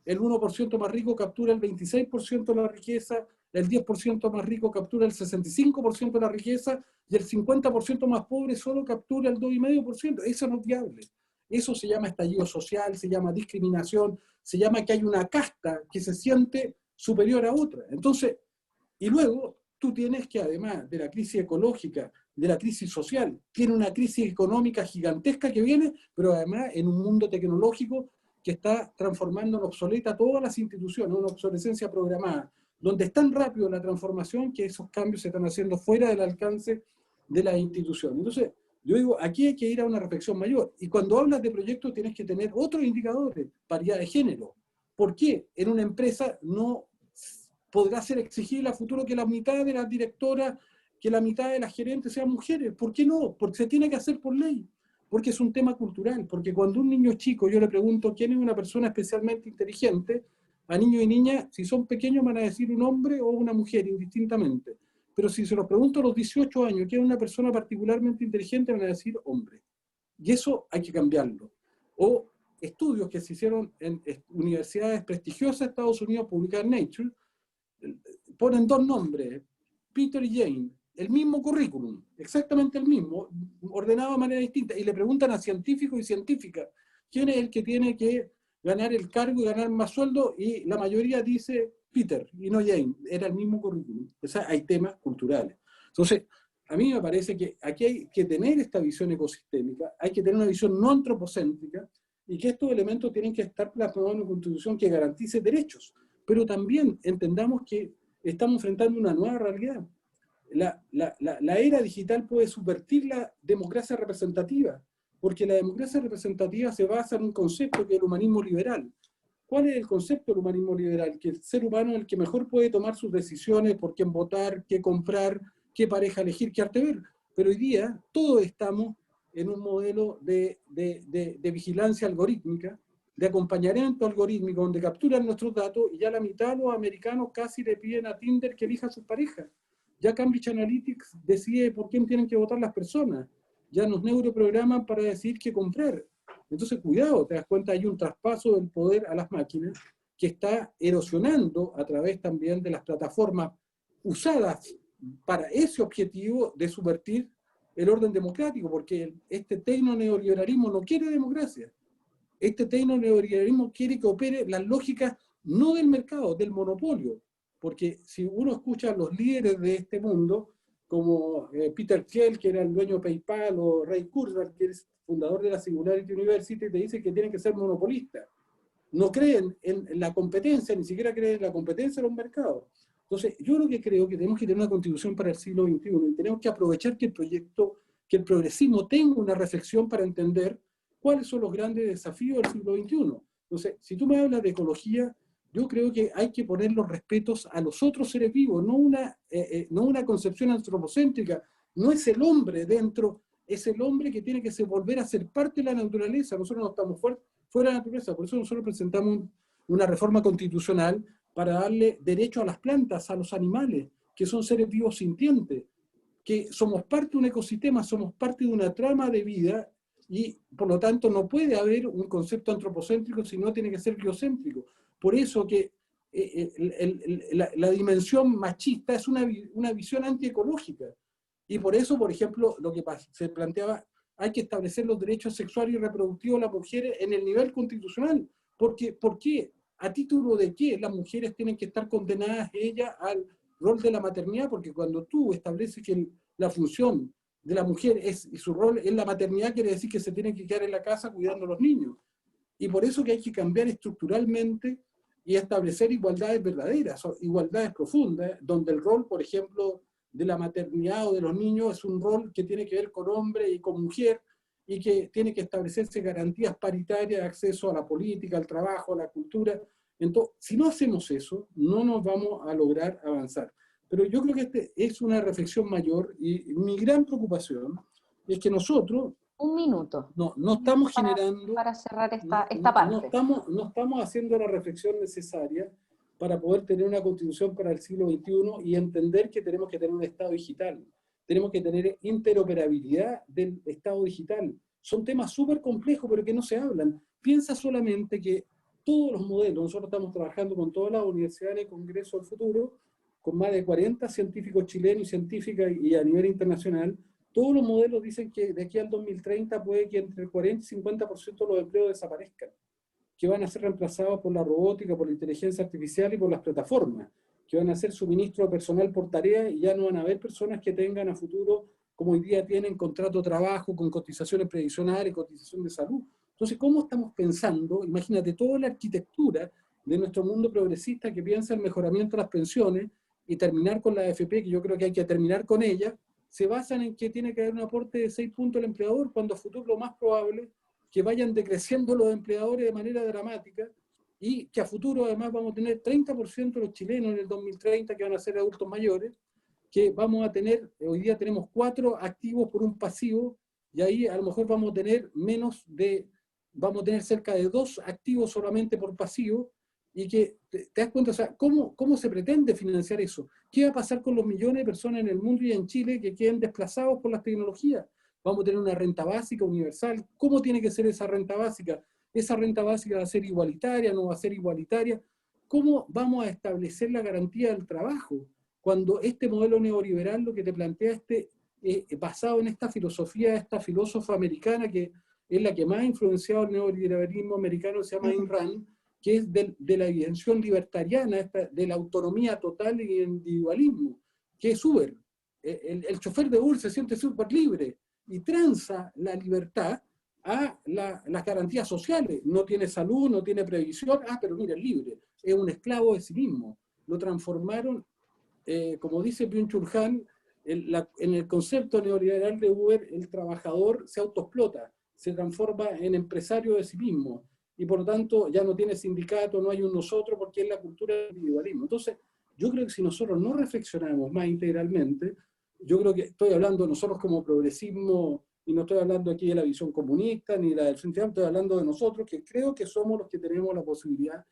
el 1% más rico captura el 26% de la riqueza, el 10% más rico captura el 65% de la riqueza y el 50% más pobre solo captura el 2,5%. Eso no es viable. Eso se llama estallido social, se llama discriminación, se llama que hay una casta que se siente superior a otra. Entonces, y luego tú tienes que, además de la crisis ecológica, de la crisis social, tiene una crisis económica gigantesca que viene, pero además en un mundo tecnológico que está transformando en obsoleta todas las instituciones, una obsolescencia programada, donde es tan rápido la transformación que esos cambios se están haciendo fuera del alcance de las instituciones. Entonces, yo digo, aquí hay que ir a una reflexión mayor. Y cuando hablas de proyectos tienes que tener otros indicadores, paridad de género. ¿Por qué en una empresa no podrá ser exigible a futuro que la mitad de las directoras, que la mitad de las gerentes sean mujeres? ¿Por qué no? Porque se tiene que hacer por ley. Porque es un tema cultural, porque cuando un niño chico, yo le pregunto quién es una persona especialmente inteligente, a niños y niñas, si son pequeños van a decir un hombre o una mujer, indistintamente. Pero si se los pregunto a los 18 años, quién es una persona particularmente inteligente, van a decir hombre. Y eso hay que cambiarlo. O estudios que se hicieron en universidades prestigiosas de Estados Unidos, publicadas en Nature, ponen 2 nombres, Peter y Jane, el mismo currículum, exactamente el mismo, ordenado de manera distinta, y le preguntan a científicos y científicas, ¿quién es el que tiene que ganar el cargo y ganar más sueldo, y la mayoría dice Peter y no Jane, era el mismo currículum. O sea, hay temas culturales. Entonces, a mí me parece que aquí hay que tener esta visión ecosistémica, hay que tener una visión no antropocéntrica, y que estos elementos tienen que estar plasmados en una constitución que garantice derechos. Pero también entendamos que estamos enfrentando una nueva realidad. La era digital puede subvertir la democracia representativa, porque la democracia representativa se basa en un concepto que es el humanismo liberal. ¿Cuál es el concepto del humanismo liberal? Que el ser humano es el que mejor puede tomar sus decisiones, por quién votar, qué comprar, qué pareja elegir, qué arte ver. Pero hoy día todos estamos en un modelo de vigilancia algorítmica, de acompañamiento algorítmico, donde capturan nuestros datos, y ya la mitad de los americanos casi le piden a Tinder que elija a sus parejas. Ya Cambridge Analytics decide por quién tienen que votar las personas. Ya nos neuroprograman para decidir qué comprar. Entonces, cuidado, te das cuenta, hay un traspaso del poder a las máquinas que está erosionando a través también de las plataformas usadas para ese objetivo de subvertir el orden democrático, porque este tecno-neoliberalismo no quiere democracia. Este tecno-neoliberalismo quiere que opere las lógicas no del mercado, del monopolio. Porque si uno escucha a los líderes de este mundo, como Peter Thiel, que era el dueño de PayPal, o Ray Kurzweil, que es fundador de la Singularity University, te dice que tienen que ser monopolistas. No creen en la competencia, ni siquiera creen en la competencia de los mercados. Entonces, yo creo que tenemos que tener una constitución para el siglo XXI, y tenemos que aprovechar que el progresismo tenga una reflexión para entender cuáles son los grandes desafíos del siglo XXI. Entonces, si tú me hablas de ecología, yo creo que hay que poner los respetos a los otros seres vivos, no una concepción antropocéntrica. No es el hombre dentro, es el hombre que tiene que volver a ser parte de la naturaleza. Nosotros no estamos fuera de la naturaleza, por eso nosotros presentamos una reforma constitucional para darle derecho a las plantas, a los animales, que son seres vivos sintientes, que somos parte de un ecosistema, somos parte de una trama de vida, y por lo tanto no puede haber un concepto antropocéntrico, sino tiene que ser biocéntrico. Por eso que la dimensión machista es una visión antiecológica. Y por eso, por ejemplo, lo que se planteaba, hay que establecer los derechos sexuales y reproductivos de las mujeres en el nivel constitucional. Porque, ¿por qué? ¿A título de qué las mujeres tienen que estar condenadas ellas al rol de la maternidad? Porque cuando tú estableces que la función de la mujer y su rol en la maternidad, quiere decir que se tiene que quedar en la casa cuidando a los niños. Y por eso que hay que cambiar estructuralmente y establecer igualdades verdaderas, igualdades profundas, donde el rol, por ejemplo, de la maternidad o de los niños es un rol que tiene que ver con hombre y con mujer, y que tiene que establecerse garantías paritarias de acceso a la política, al trabajo, a la cultura. Entonces, si no hacemos eso, no nos vamos a lograr avanzar. Pero yo creo que este es una reflexión mayor, y mi gran preocupación es que nosotros... Un minuto. No estamos generando... Para cerrar esta parte. No estamos haciendo la reflexión necesaria para poder tener una constitución para el siglo XXI y entender que tenemos que tener un Estado digital. Tenemos que tener interoperabilidad del Estado digital. Son temas súper complejos, pero que no se hablan. Piensa solamente que todos los modelos, nosotros estamos trabajando con todas las universidades en el Congreso del Futuro, con más de 40 científicos chilenos y científicas, y a nivel internacional, todos los modelos dicen que de aquí al 2030 puede que entre el 40 y 50% de los empleos desaparezcan, que van a ser reemplazados por la robótica, por la inteligencia artificial y por las plataformas, que van a ser suministro personal por tarea, y ya no van a haber personas que tengan a futuro, como hoy día tienen, contrato de trabajo con cotizaciones previsionales, cotización de salud. Entonces, ¿cómo estamos pensando? Imagínate toda la arquitectura de nuestro mundo progresista que piensa el mejoramiento de las pensiones y terminar con la AFP, que yo creo que hay que terminar con ella, se basan en que tiene que haber un aporte de 6 puntos al empleador, cuando a futuro lo más probable que vayan decreciendo los empleadores de manera dramática, y que a futuro además vamos a tener 30% de los chilenos en el 2030 que van a ser adultos mayores, que vamos a tener, hoy día tenemos 4 activos por un pasivo, y ahí a lo mejor vamos a tener cerca de 2 activos solamente por pasivo, y que te das cuenta, o sea, ¿cómo se pretende financiar eso? ¿Qué va a pasar con los millones de personas en el mundo y en Chile que queden desplazados por las tecnologías? Vamos a tener una renta básica universal. ¿Cómo tiene que ser esa renta básica? ¿Esa renta básica va a ser igualitaria? ¿No va a ser igualitaria? ¿Cómo vamos a establecer la garantía del trabajo? Cuando este modelo neoliberal lo que te plantea basado en esta filosofía, esta filósofa americana que es la que más ha influenciado el neoliberalismo americano, se llama Ayn Rand, que es de la dimensión libertariana, de la autonomía total y el individualismo, que es Uber. El chofer de Uber se siente súper libre y transa la libertad a las garantías sociales. No tiene salud, no tiene previsión, pero mira, es libre. Es un esclavo de sí mismo. Lo transformaron, como dice Byung-Chul Han, en el concepto neoliberal de Uber, el trabajador se autoexplota, se transforma en empresario de sí mismo, y por lo tanto ya no tiene sindicato, no hay un nosotros, porque es la cultura del individualismo. Entonces, yo creo que si nosotros no reflexionamos más integralmente, yo creo que estoy hablando de nosotros como progresismo, y no estoy hablando aquí de la visión comunista, ni la del Frente Amplio, estoy hablando de nosotros, que creo que somos los que tenemos la posibilidad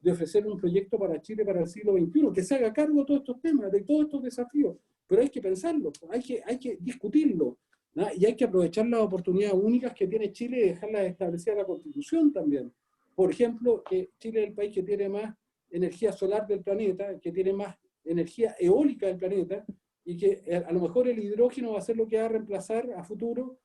de ofrecer un proyecto para Chile para el siglo XXI, que se haga cargo de todos estos temas, de todos estos desafíos, pero hay que pensarlo, hay que discutirlo, ¿no? Y hay que aprovechar las oportunidades únicas que tiene Chile y dejarlas establecidas en la Constitución también. Por ejemplo, que Chile es el país que tiene más energía solar del planeta, que tiene más energía eólica del planeta, y que a lo mejor el hidrógeno va a ser lo que va a reemplazar a futuro,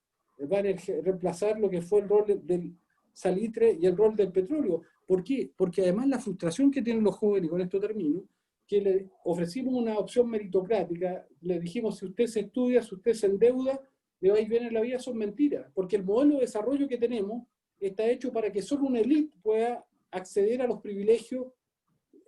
va a reemplazar lo que fue el rol del salitre y el rol del petróleo. ¿Por qué? Porque además la frustración que tienen los jóvenes, y con esto termino, que le ofrecimos una opción meritocrática, le dijimos, si usted se estudia, si usted se endeuda, le va a ir bien en la vida, son mentiras, porque el modelo de desarrollo que tenemos está hecho para que solo una élite pueda acceder a los privilegios.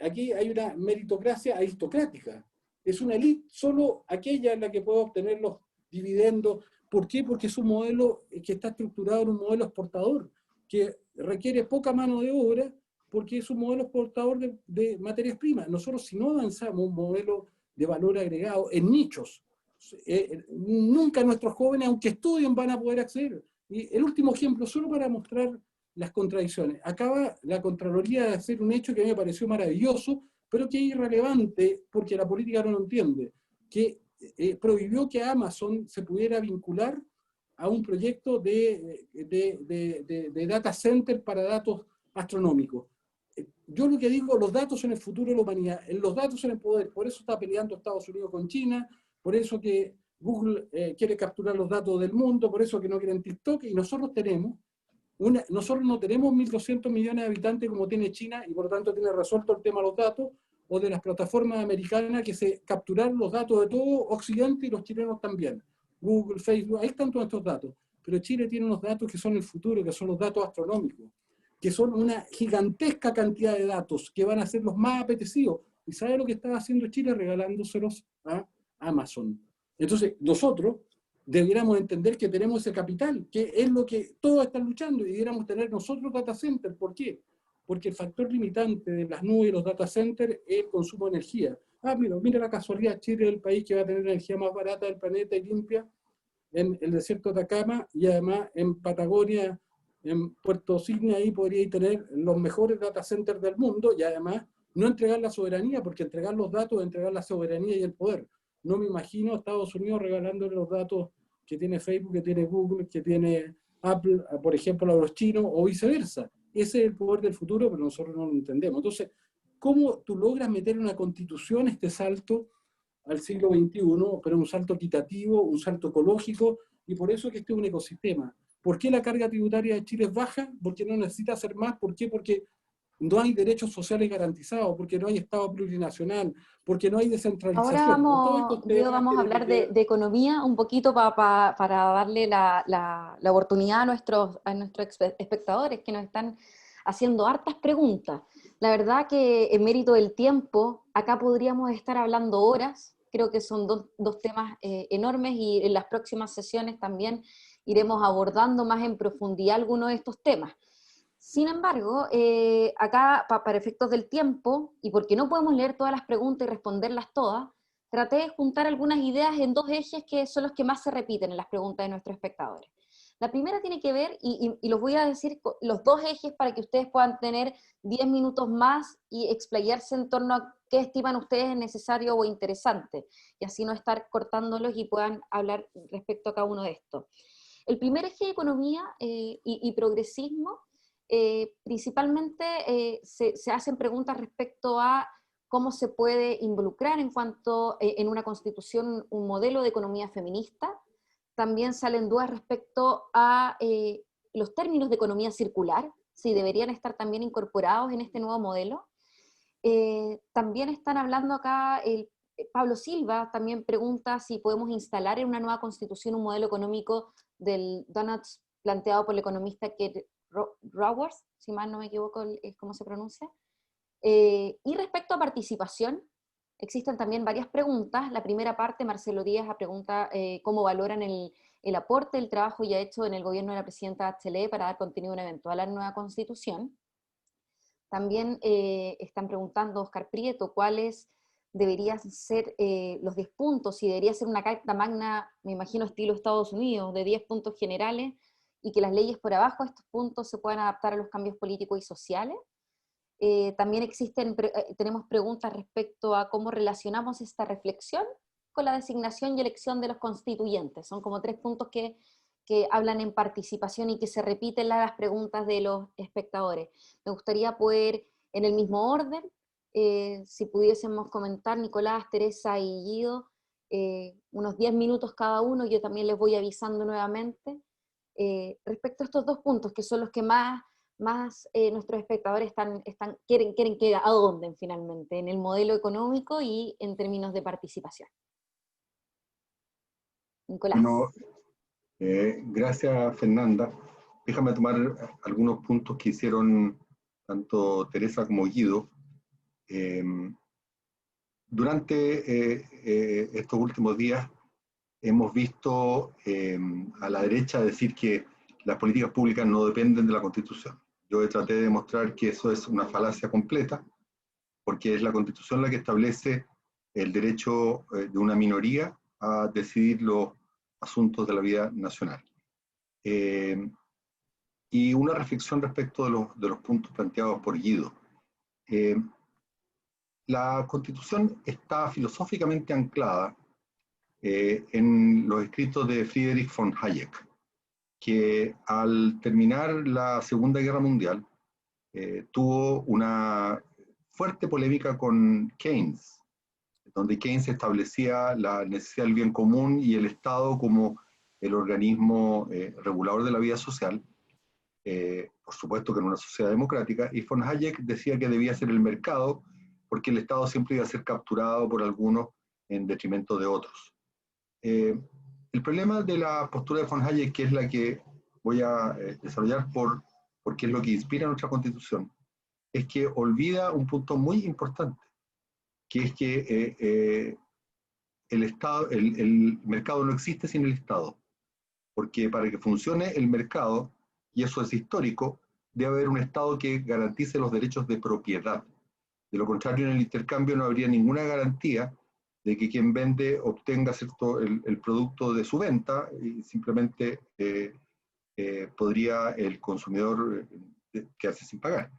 Aquí hay una meritocracia aristocrática, es una élite, solo aquella en la que puede obtener los dividendos. ¿Por qué? Porque es un modelo que está estructurado en un modelo exportador, que requiere poca mano de obra, porque es un modelo exportador de materias primas. Nosotros, si no avanzamos un modelo de valor agregado en nichos, nunca nuestros jóvenes, aunque estudien, van a poder acceder. Y el último ejemplo, solo para mostrar las contradicciones. Acaba la Contraloría de hacer un hecho que a mí me pareció maravilloso, pero que es irrelevante porque la política no lo entiende, que prohibió que Amazon se pudiera vincular a un proyecto de data center para datos astronómicos. Yo lo que digo, los datos son el futuro de la humanidad, los datos son el poder, por eso está peleando Estados Unidos con China, por eso que Google quiere capturar los datos del mundo, por eso que no quieren TikTok, y nosotros no tenemos 1.200 millones de habitantes como tiene China, y por lo tanto tiene resuelto el tema de los datos, o de las plataformas americanas que se capturaron los datos de todo Occidente y los chilenos también. Google, Facebook, ahí están todos estos datos. Pero Chile tiene unos datos que son el futuro, que son los datos astronómicos, que son una gigantesca cantidad de datos que van a ser los más apetecidos. ¿Y sabe lo que está haciendo Chile? Regalándoselos a Amazon. Entonces, nosotros debiéramos entender que tenemos ese capital, que es lo que todos están luchando, y debiéramos tener nosotros data centers. ¿Por qué? Porque el factor limitante de las nubes y los data centers es el consumo de energía. Mira la casualidad, Chile es el país que va a tener la energía más barata del planeta y limpia en el desierto de Atacama, y además en Patagonia, en Puerto Cisne, ahí podríais tener los mejores data centers del mundo, y además no entregar la soberanía, porque entregar los datos es entregar la soberanía y el poder. No me imagino a Estados Unidos regalándole los datos que tiene Facebook, que tiene Google, que tiene Apple, por ejemplo, a los chinos, o viceversa. Ese es el poder del futuro, pero nosotros no lo entendemos. Entonces, ¿cómo tú logras meter en una constitución este salto al siglo XXI, pero un salto equitativo, un salto ecológico? Y por eso que este es un ecosistema. ¿Por qué la carga tributaria de Chile es baja? Porque no necesita hacer más. ¿Por qué? Porque no hay derechos sociales garantizados, porque no hay Estado plurinacional, porque no hay descentralización. Ahora vamos a hablar de economía un poquito para darle la oportunidad a nuestros espectadores que nos están haciendo hartas preguntas. La verdad que en mérito del tiempo, acá podríamos estar hablando horas. Creo que son dos temas enormes, y en las próximas sesiones también iremos abordando más en profundidad algunos de estos temas. Sin embargo, acá, para efectos del tiempo, y porque no podemos leer todas las preguntas y responderlas todas, traté de juntar algunas ideas en dos ejes que son los que más se repiten en las preguntas de nuestros espectadores. La primera tiene que ver, y los voy a decir, los dos ejes para que ustedes puedan tener 10 minutos más y explayarse en torno a qué estiman ustedes necesario o interesante, y así no estar cortándolos y puedan hablar respecto a cada uno de estos. El primer eje de economía y progresismo. Principalmente se hacen preguntas respecto a cómo se puede involucrar en una constitución un modelo de economía feminista. También salen dudas respecto a los términos de economía circular, si deberían estar también incorporados en este nuevo modelo. También están hablando acá, Pablo Silva también pregunta si podemos instalar en una nueva constitución un modelo económico del donuts planteado por el economista Kate Raworth, si mal no me equivoco es cómo se pronuncia. Y respecto a participación, existen también varias preguntas. La primera parte, Marcelo Díaz pregunta cómo valoran el aporte, el trabajo ya hecho en el gobierno de la presidenta Bachelet para dar contenido a una eventual a la nueva constitución. También están preguntando, Oscar Prieto, cuáles deberían ser los 10 puntos, si debería ser una carta magna, me imagino estilo Estados Unidos, de 10 puntos generales, y que las leyes por abajo de estos puntos se puedan adaptar a los cambios políticos y sociales. También tenemos preguntas respecto a cómo relacionamos esta reflexión con la designación y elección de los constituyentes. Son como 3 puntos que hablan en participación y que se repiten las preguntas de los espectadores. Me gustaría poder, en el mismo orden, si pudiésemos comentar, Nicolás, Teresa y Guido, unos 10 minutos cada uno, yo también les voy avisando nuevamente, respecto a estos 2 puntos, que son los que más nuestros espectadores quieren que ahonden finalmente, en el modelo económico y en términos de participación. Nicolás. Bueno, gracias, Fernanda. Déjame tomar algunos puntos que hicieron tanto Teresa como Guido. Durante estos últimos días hemos visto a la derecha decir que las políticas públicas no dependen de la Constitución. Yo traté de demostrar que eso es una falacia completa, porque es la Constitución la que establece el derecho de una minoría a decidir los asuntos de la vida nacional. Y una reflexión respecto de los puntos planteados por Guido. La Constitución está filosóficamente anclada en los escritos de Friedrich von Hayek, que al terminar la Segunda Guerra Mundial tuvo una fuerte polémica con Keynes, donde Keynes establecía la necesidad del bien común y el Estado como el organismo regulador de la vida social, por supuesto que en una sociedad democrática, y von Hayek decía que debía ser el mercado, porque el Estado siempre iba a ser capturado por algunos en detrimento de otros. El problema de la postura de von Hayek, que es la que voy a desarrollar porque es lo que inspira nuestra Constitución, es que olvida un punto muy importante, que es que el mercado no existe sin el Estado, porque para que funcione el mercado, y eso es histórico, debe haber un Estado que garantice los derechos de propiedad. De lo contrario, en el intercambio no habría ninguna garantía de que quien vende obtenga el producto de su venta y simplemente podría el consumidor quedarse sin pagar.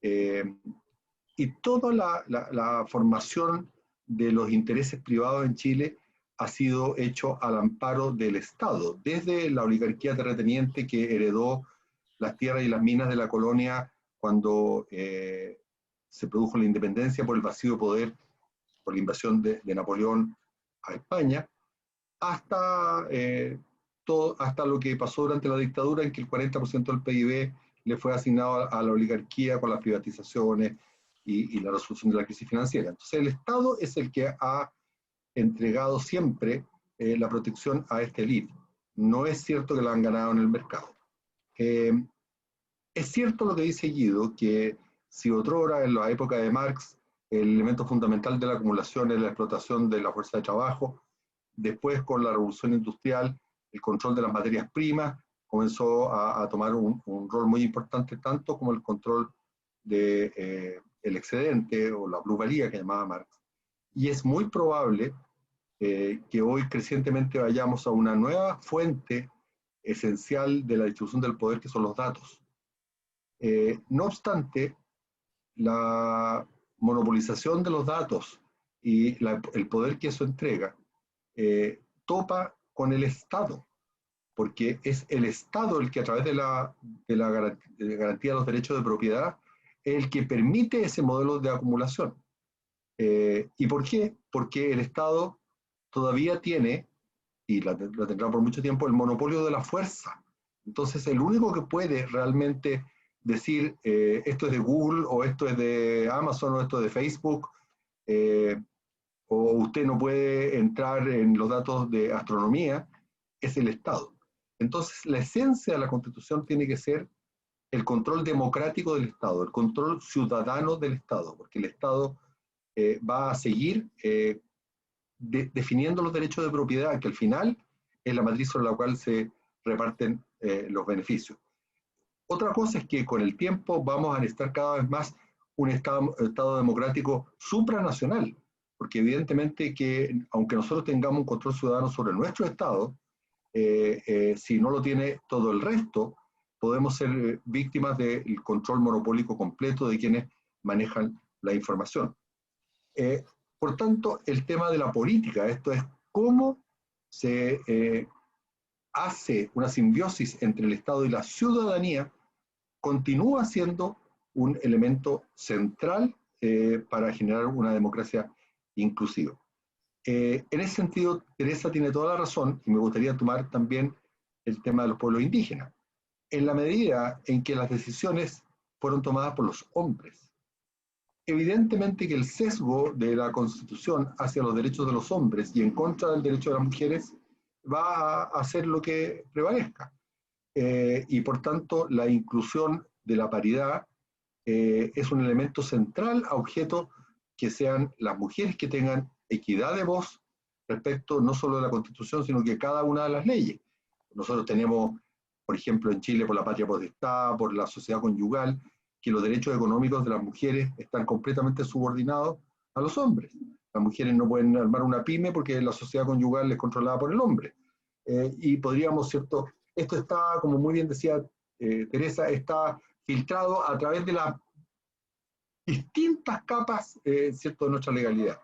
Y toda la formación de los intereses privados en Chile ha sido hecho al amparo del Estado, desde la oligarquía terrateniente que heredó las tierras y las minas de la colonia cuando se produjo la independencia por el vacío de poder, por la invasión de Napoleón a España, hasta lo que pasó durante la dictadura, en que el 40% del PIB le fue asignado a la oligarquía con las privatizaciones y la resolución de la crisis financiera. Entonces el Estado es el que ha entregado siempre la protección a esta élite. No es cierto que la han ganado en el mercado. Es cierto lo que dice Guido, que si otrora, en la época de Marx, el elemento fundamental de la acumulación es la explotación de la fuerza de trabajo, después con la revolución industrial, el control de las materias primas comenzó a tomar un rol muy importante, tanto como el control del excedente o la plusvalía que llamaba Marx. Y es muy probable que hoy crecientemente vayamos a una nueva fuente esencial de la distribución del poder, que son los datos. No obstante, la monopolización de los datos y el poder que eso entrega topa con el Estado, porque es el Estado el que a través de la garantía de los derechos de propiedad el que permite ese modelo de acumulación. ¿Y por qué? Porque el Estado todavía tiene, y la tendrá por mucho tiempo, el monopolio de la fuerza. Entonces, el único que puede realmente decir esto es de Google, o esto es de Amazon, o esto es de Facebook, o usted no puede entrar en los datos de astronomía, es el Estado. Entonces, la esencia de la Constitución tiene que ser el control democrático del Estado, el control ciudadano del Estado, porque el Estado va a seguir definiendo los derechos de propiedad, que al final es la matriz sobre la cual se reparten los beneficios. Otra cosa es que con el tiempo vamos a necesitar cada vez más un estado democrático supranacional, porque evidentemente que aunque nosotros tengamos un control ciudadano sobre nuestro Estado, si no lo tiene todo el resto, podemos ser víctimas del control monopólico completo de quienes manejan la información. Por tanto, el tema de la política, esto es cómo se hace una simbiosis entre el Estado y la ciudadanía, continúa siendo un elemento central para generar una democracia inclusiva. En ese sentido, Teresa tiene toda la razón, y me gustaría tomar también el tema de los pueblos indígenas. En la medida en que las decisiones fueron tomadas por los hombres, evidentemente que el sesgo de la Constitución hacia los derechos de los hombres y en contra del derecho de las mujeres va a hacer lo que prevalezca. Y por tanto, la inclusión de la paridad es un elemento central a objeto que sean las mujeres que tengan equidad de voz respecto no solo de la Constitución, sino que cada una de las leyes. Nosotros tenemos, por ejemplo, en Chile, por la patria potestad, por la sociedad conyugal, que los derechos económicos de las mujeres están completamente subordinados a los hombres. Las mujeres no pueden armar una pyme porque la sociedad conyugal es controlada por el hombre. Y podríamos, ¿cierto? Esto está, como muy bien decía Teresa, está filtrado a través de las distintas capas, ¿cierto?, de nuestra legalidad.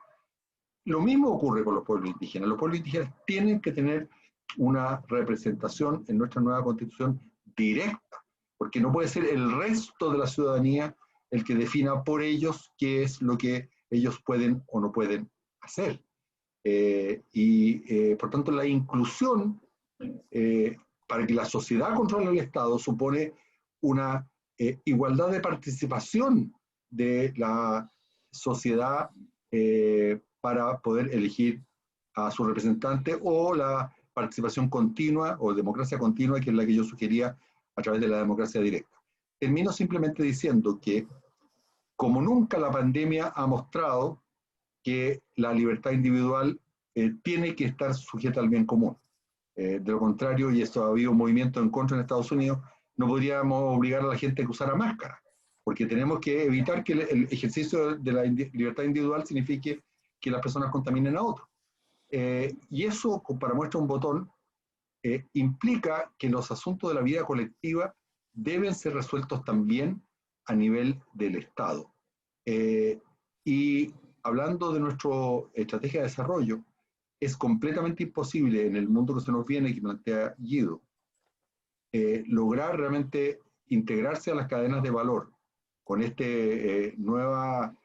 Lo mismo ocurre con los pueblos indígenas. Los pueblos indígenas tienen que tener una representación en nuestra nueva Constitución directa, porque no puede ser el resto de la ciudadanía el que defina por ellos qué es lo que ellos pueden o no pueden hacer. Por tanto, la inclusión para que la sociedad controle el Estado supone una igualdad de participación de la sociedad para poder elegir a su representante, o la participación continua o democracia continua, que es la que yo sugería a través de la democracia directa. Termino simplemente diciendo que, como nunca, la pandemia ha mostrado que la libertad individual tiene que estar sujeta al bien común. De lo contrario, y esto ha habido un movimiento en contra en Estados Unidos, no podríamos obligar a la gente a que usara máscara, porque tenemos que evitar que el ejercicio de la libertad individual signifique que las personas contaminen a otros. Y eso, para muestra un botón, implica que los asuntos de la vida colectiva deben ser resueltos también a nivel del Estado. Y hablando de nuestra estrategia de desarrollo, es completamente imposible en el mundo que se nos viene, que plantea Guido, lograr realmente integrarse a las cadenas de valor con esta nueva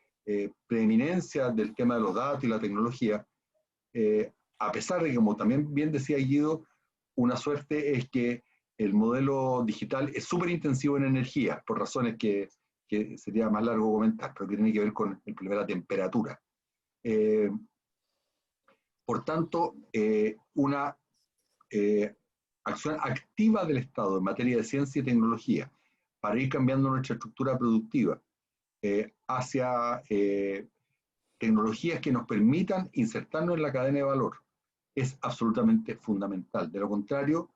preeminencia del tema de los datos y la tecnología, a pesar de que, como también bien decía Guido, una suerte es que el modelo digital es súper intensivo en energía, por razones que sería más largo comentar, pero que tiene que ver con el problema de la temperatura. Por tanto, una acción activa del Estado en materia de ciencia y tecnología para ir cambiando nuestra estructura productiva hacia tecnologías que nos permitan insertarnos en la cadena de valor es absolutamente fundamental. De lo contrario,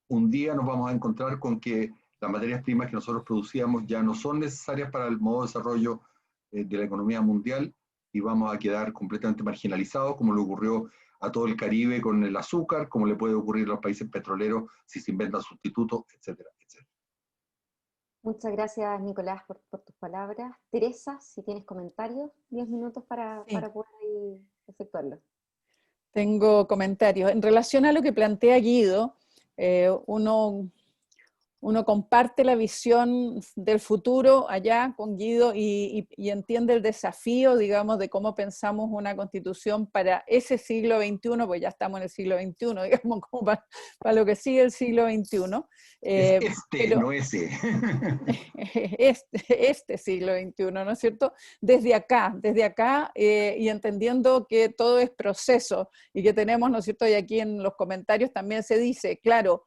un día nos vamos a encontrar con que las materias primas que nosotros producíamos ya no son necesarias para el modo de desarrollo de la economía mundial, y vamos a quedar completamente marginalizados, como le ocurrió a todo el Caribe con el azúcar, como le puede ocurrir a los países petroleros si se inventan sustitutos, etcétera, etcétera. Muchas gracias, Nicolás, por tus palabras. Teresa, si tienes comentarios, 10 minutos para poder efectuarlo. Tengo comentarios. En relación a lo que plantea Guido, uno uno comparte la visión del futuro allá con Guido y entiende el desafío, digamos, de cómo pensamos una constitución para ese siglo XXI, pues ya estamos en el siglo XXI, digamos, como para lo que sigue el siglo XXI. Pero, no ese. este siglo XXI, ¿no es cierto? Desde acá, y entendiendo que todo es proceso y que tenemos, ¿no es cierto? Y aquí en los comentarios también se dice, claro,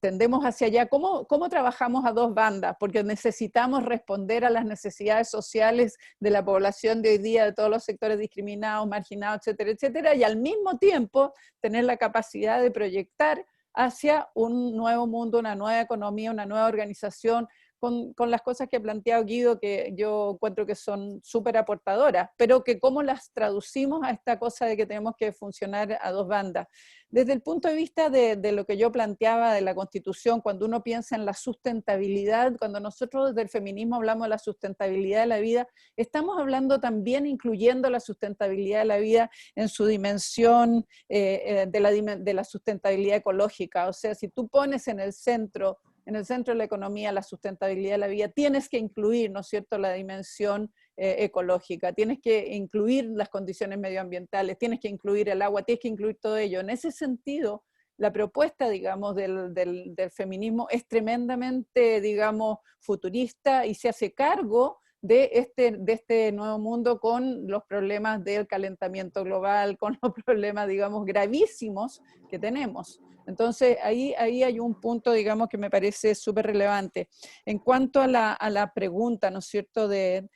tendemos hacia allá. ¿Cómo trabajamos a dos bandas? Porque necesitamos responder a las necesidades sociales de la población de hoy día, de todos los sectores discriminados, marginados, etcétera, etcétera, y al mismo tiempo tener la capacidad de proyectar hacia un nuevo mundo, una nueva economía, una nueva organización, con las cosas que ha planteado Guido, que yo encuentro que son súper aportadoras, pero que cómo las traducimos a esta cosa de que tenemos que funcionar a dos bandas. Desde el punto de vista de lo que yo planteaba de la Constitución, cuando uno piensa en la sustentabilidad, cuando nosotros desde el feminismo hablamos de la sustentabilidad de la vida, estamos hablando también incluyendo la sustentabilidad de la vida en su dimensión de la sustentabilidad ecológica. O sea, si tú pones en el centro de la economía la sustentabilidad de la vida, tienes que incluir, ¿no es cierto?, la dimensión ecológica, tienes que incluir las condiciones medioambientales, tienes que incluir el agua, tienes que incluir todo ello. En ese sentido, la propuesta, digamos, del feminismo es tremendamente, digamos, futurista y se hace cargo de este nuevo mundo con los problemas del calentamiento global, con los problemas, digamos, gravísimos que tenemos. Entonces, ahí hay un punto, digamos, que me parece súper relevante. En cuanto a la pregunta, ¿no es cierto?, de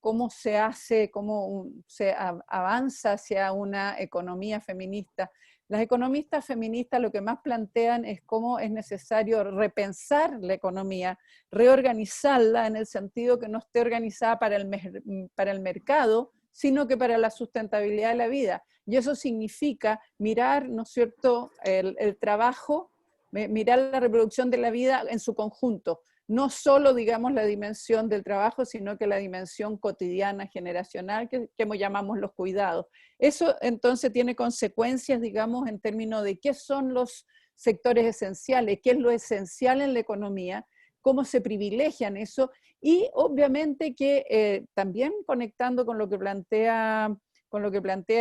cómo se hace, cómo se avanza hacia una economía feminista. Las economistas feministas lo que más plantean es cómo es necesario repensar la economía, reorganizarla en el sentido que no esté organizada para el mercado, sino que para la sustentabilidad de la vida. Y eso significa mirar, ¿no es cierto?, el trabajo, mirar la reproducción de la vida en su conjunto. No solo, digamos, la dimensión del trabajo, sino que la dimensión cotidiana, generacional, que llamamos los cuidados. Eso entonces tiene consecuencias, digamos, en términos de qué son los sectores esenciales, qué es lo esencial en la economía, cómo se privilegian eso, y obviamente que también conectando con lo que plantea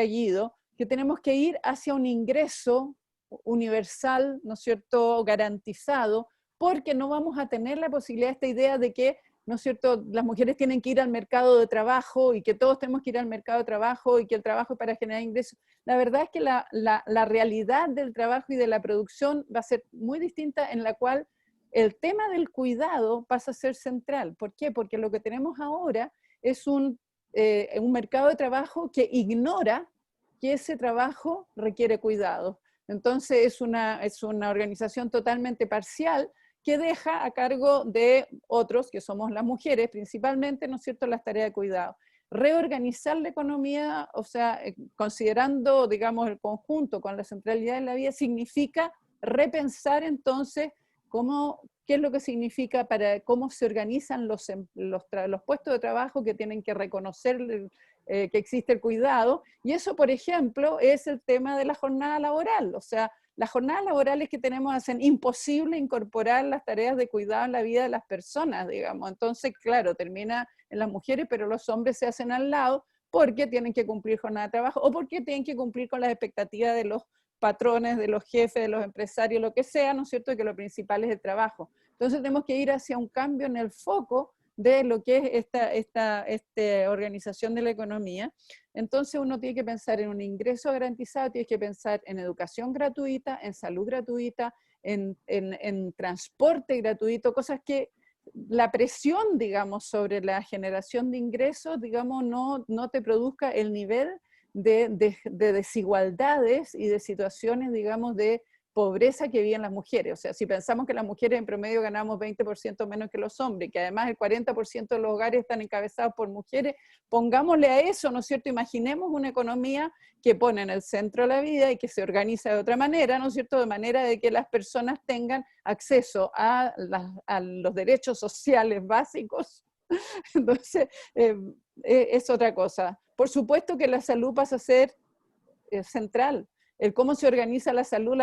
Guido, que tenemos que ir hacia un ingreso universal, ¿no es cierto?, garantizado, porque no vamos a tener la posibilidad de esta idea de que, ¿no es cierto?, las mujeres tienen que ir al mercado de trabajo y que todos tenemos que ir al mercado de trabajo y que el trabajo es para generar ingresos. La verdad es que la realidad del trabajo y de la producción va a ser muy distinta, en la cual el tema del cuidado pasa a ser central. ¿Por qué? Porque lo que tenemos ahora es un mercado de trabajo que ignora que ese trabajo requiere cuidado. Entonces es una organización totalmente parcial que deja a cargo de otros, que somos las mujeres principalmente, ¿no es cierto?, las tareas de cuidado. Reorganizar la economía, o sea, considerando, digamos, el conjunto con la centralidad de la vida, significa repensar entonces qué es lo que significa cómo se organizan los puestos de trabajo que tienen que reconocer que existe el cuidado, y eso, por ejemplo, es el tema de la jornada laboral. O sea, las jornadas laborales que tenemos hacen imposible incorporar las tareas de cuidado en la vida de las personas, digamos. Entonces, claro, termina en las mujeres, pero los hombres se hacen al lado porque tienen que cumplir jornada de trabajo o porque tienen que cumplir con las expectativas de los patrones, de los jefes, de los empresarios, lo que sea, ¿no es cierto?, que lo principal es el trabajo. Entonces tenemos que ir hacia un cambio en el foco de lo que es esta organización de la economía. Entonces uno tiene que pensar en un ingreso garantizado, tiene que pensar en educación gratuita, en salud gratuita, en transporte gratuito, cosas que la presión, digamos, sobre la generación de ingresos, digamos, no te produzca el nivel de desigualdades y de situaciones, digamos, de pobreza que viven las mujeres. O sea, si pensamos que las mujeres en promedio ganamos 20% menos que los hombres, que además el 40% de los hogares están encabezados por mujeres, pongámosle a eso, ¿no es cierto? Imaginemos una economía que pone en el centro la vida y que se organiza de otra manera, ¿no es cierto? De manera de que las personas tengan acceso a los derechos sociales básicos. Entonces, es otra cosa. Por supuesto que la salud pasa a ser central. el cómo se organiza la salud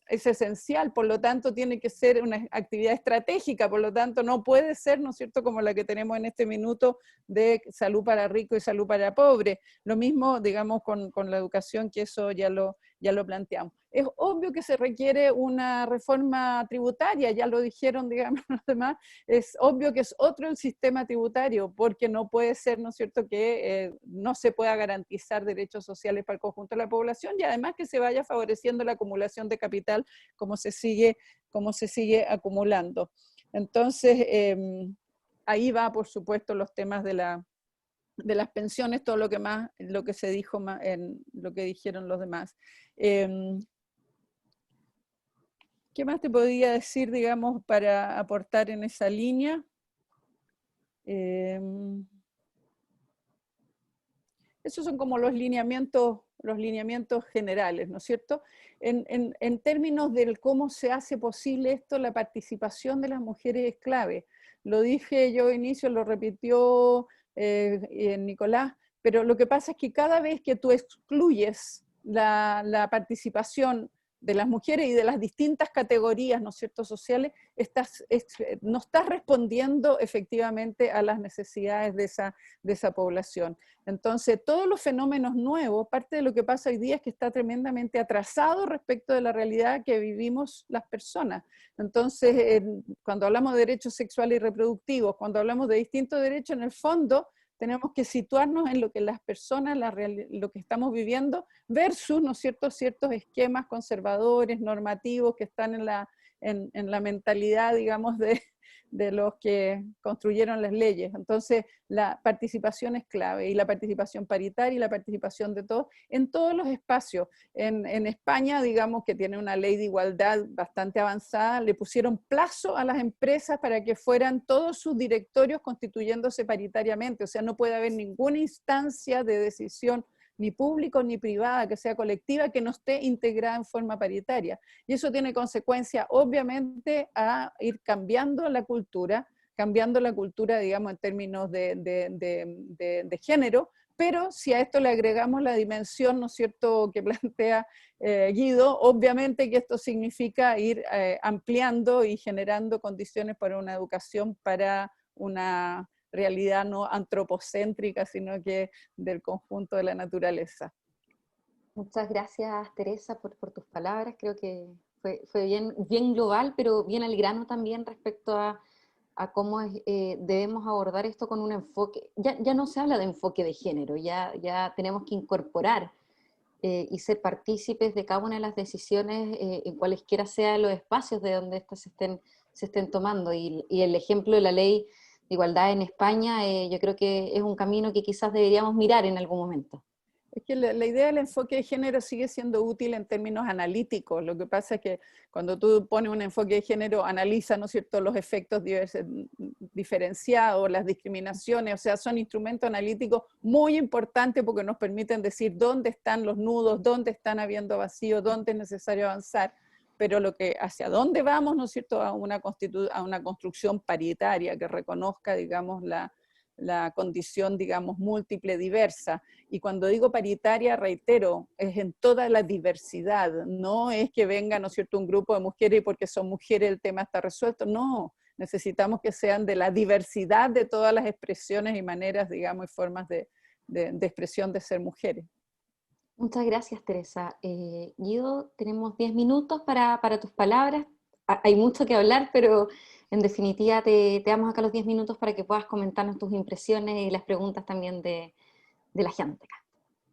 es esencial, por lo tanto tiene que ser una actividad estratégica, por lo tanto no puede ser, ¿no es cierto?, como la que tenemos en este minuto de salud para rico y salud para pobre. Lo mismo, digamos, con la educación, que eso ya lo planteamos. Es obvio que se requiere una reforma tributaria, ya lo dijeron, digamos, los demás, es obvio que es otro el sistema tributario, porque no puede ser, ¿no es cierto?, que no se pueda garantizar derechos sociales para el conjunto de la población, y además que se vaya favoreciendo la acumulación de capital como se sigue acumulando. Entonces, ahí va, por supuesto, los temas de las pensiones, todo lo que se dijo en lo que dijeron los demás. ¿Qué más te podría decir, digamos, para aportar en esa línea? Esos son como los lineamientos generales, ¿no es cierto? En términos de cómo se hace posible esto, la participación de las mujeres es clave. Lo dije yo al inicio, lo repitió Nicolás, pero lo que pasa es que cada vez que tú excluyes la participación de las mujeres y de las distintas categorías, ¿no es cierto?, sociales, no estás respondiendo efectivamente a las necesidades de esa población. Entonces, todos los fenómenos nuevos, parte de lo que pasa hoy día es que está tremendamente atrasado respecto de la realidad que vivimos las personas. Entonces, cuando hablamos de derechos sexuales y reproductivos, cuando hablamos de distintos derechos, en el fondo, tenemos que situarnos en lo que las personas, lo que estamos viviendo, versus, ¿no es cierto?, ciertos esquemas conservadores, normativos, que están en la mentalidad, digamos, de los que construyeron las leyes. Entonces, la participación es clave, y la participación paritaria y la participación de todos, en todos los espacios. En España, digamos, que tiene una ley de igualdad bastante avanzada, le pusieron plazo a las empresas para que fueran todos sus directorios constituyéndose paritariamente, o sea, no puede haber ninguna instancia de decisión ni público ni privada, que sea colectiva, que no esté integrada en forma paritaria. Y eso tiene consecuencia, obviamente, a ir cambiando la cultura, digamos, en términos de género, pero si a esto le agregamos la dimensión, ¿no es cierto?, que plantea Guido, obviamente que esto significa ir ampliando y generando condiciones para una educación, para una realidad no antropocéntrica, sino que del conjunto de la naturaleza. Muchas gracias, Teresa, por tus palabras. Creo que fue bien global, pero bien al grano también respecto a cómo debemos abordar esto con un enfoque. Ya no se habla de enfoque de género, ya tenemos que incorporar y ser partícipes de cada una de las decisiones en cualesquiera sean los espacios de donde estas se estén tomando. Y el ejemplo de la ley de igualdad en España, yo creo que es un camino que quizás deberíamos mirar en algún momento. Es que la idea del enfoque de género sigue siendo útil en términos analíticos. Lo que pasa es que cuando tú pones un enfoque de género, analiza, ¿no es cierto?, los efectos diferenciados, las discriminaciones, o sea, son instrumentos analíticos muy importantes porque nos permiten decir dónde están los nudos, dónde están habiendo vacíos, dónde es necesario avanzar. Pero hacia dónde vamos, ¿no es cierto?, a una construcción paritaria que reconozca, digamos, la condición, digamos, múltiple, diversa. Y cuando digo paritaria, reitero, es en toda la diversidad, no es que venga, ¿no es cierto?, un grupo de mujeres y porque son mujeres el tema está resuelto, no, necesitamos que sean de la diversidad de todas las expresiones y maneras, digamos, y formas de expresión de ser mujeres. Muchas gracias, Teresa. Guido, tenemos 10 minutos para tus palabras. Hay mucho que hablar, pero en definitiva te damos acá los 10 minutos para que puedas comentarnos tus impresiones y las preguntas también de la gente.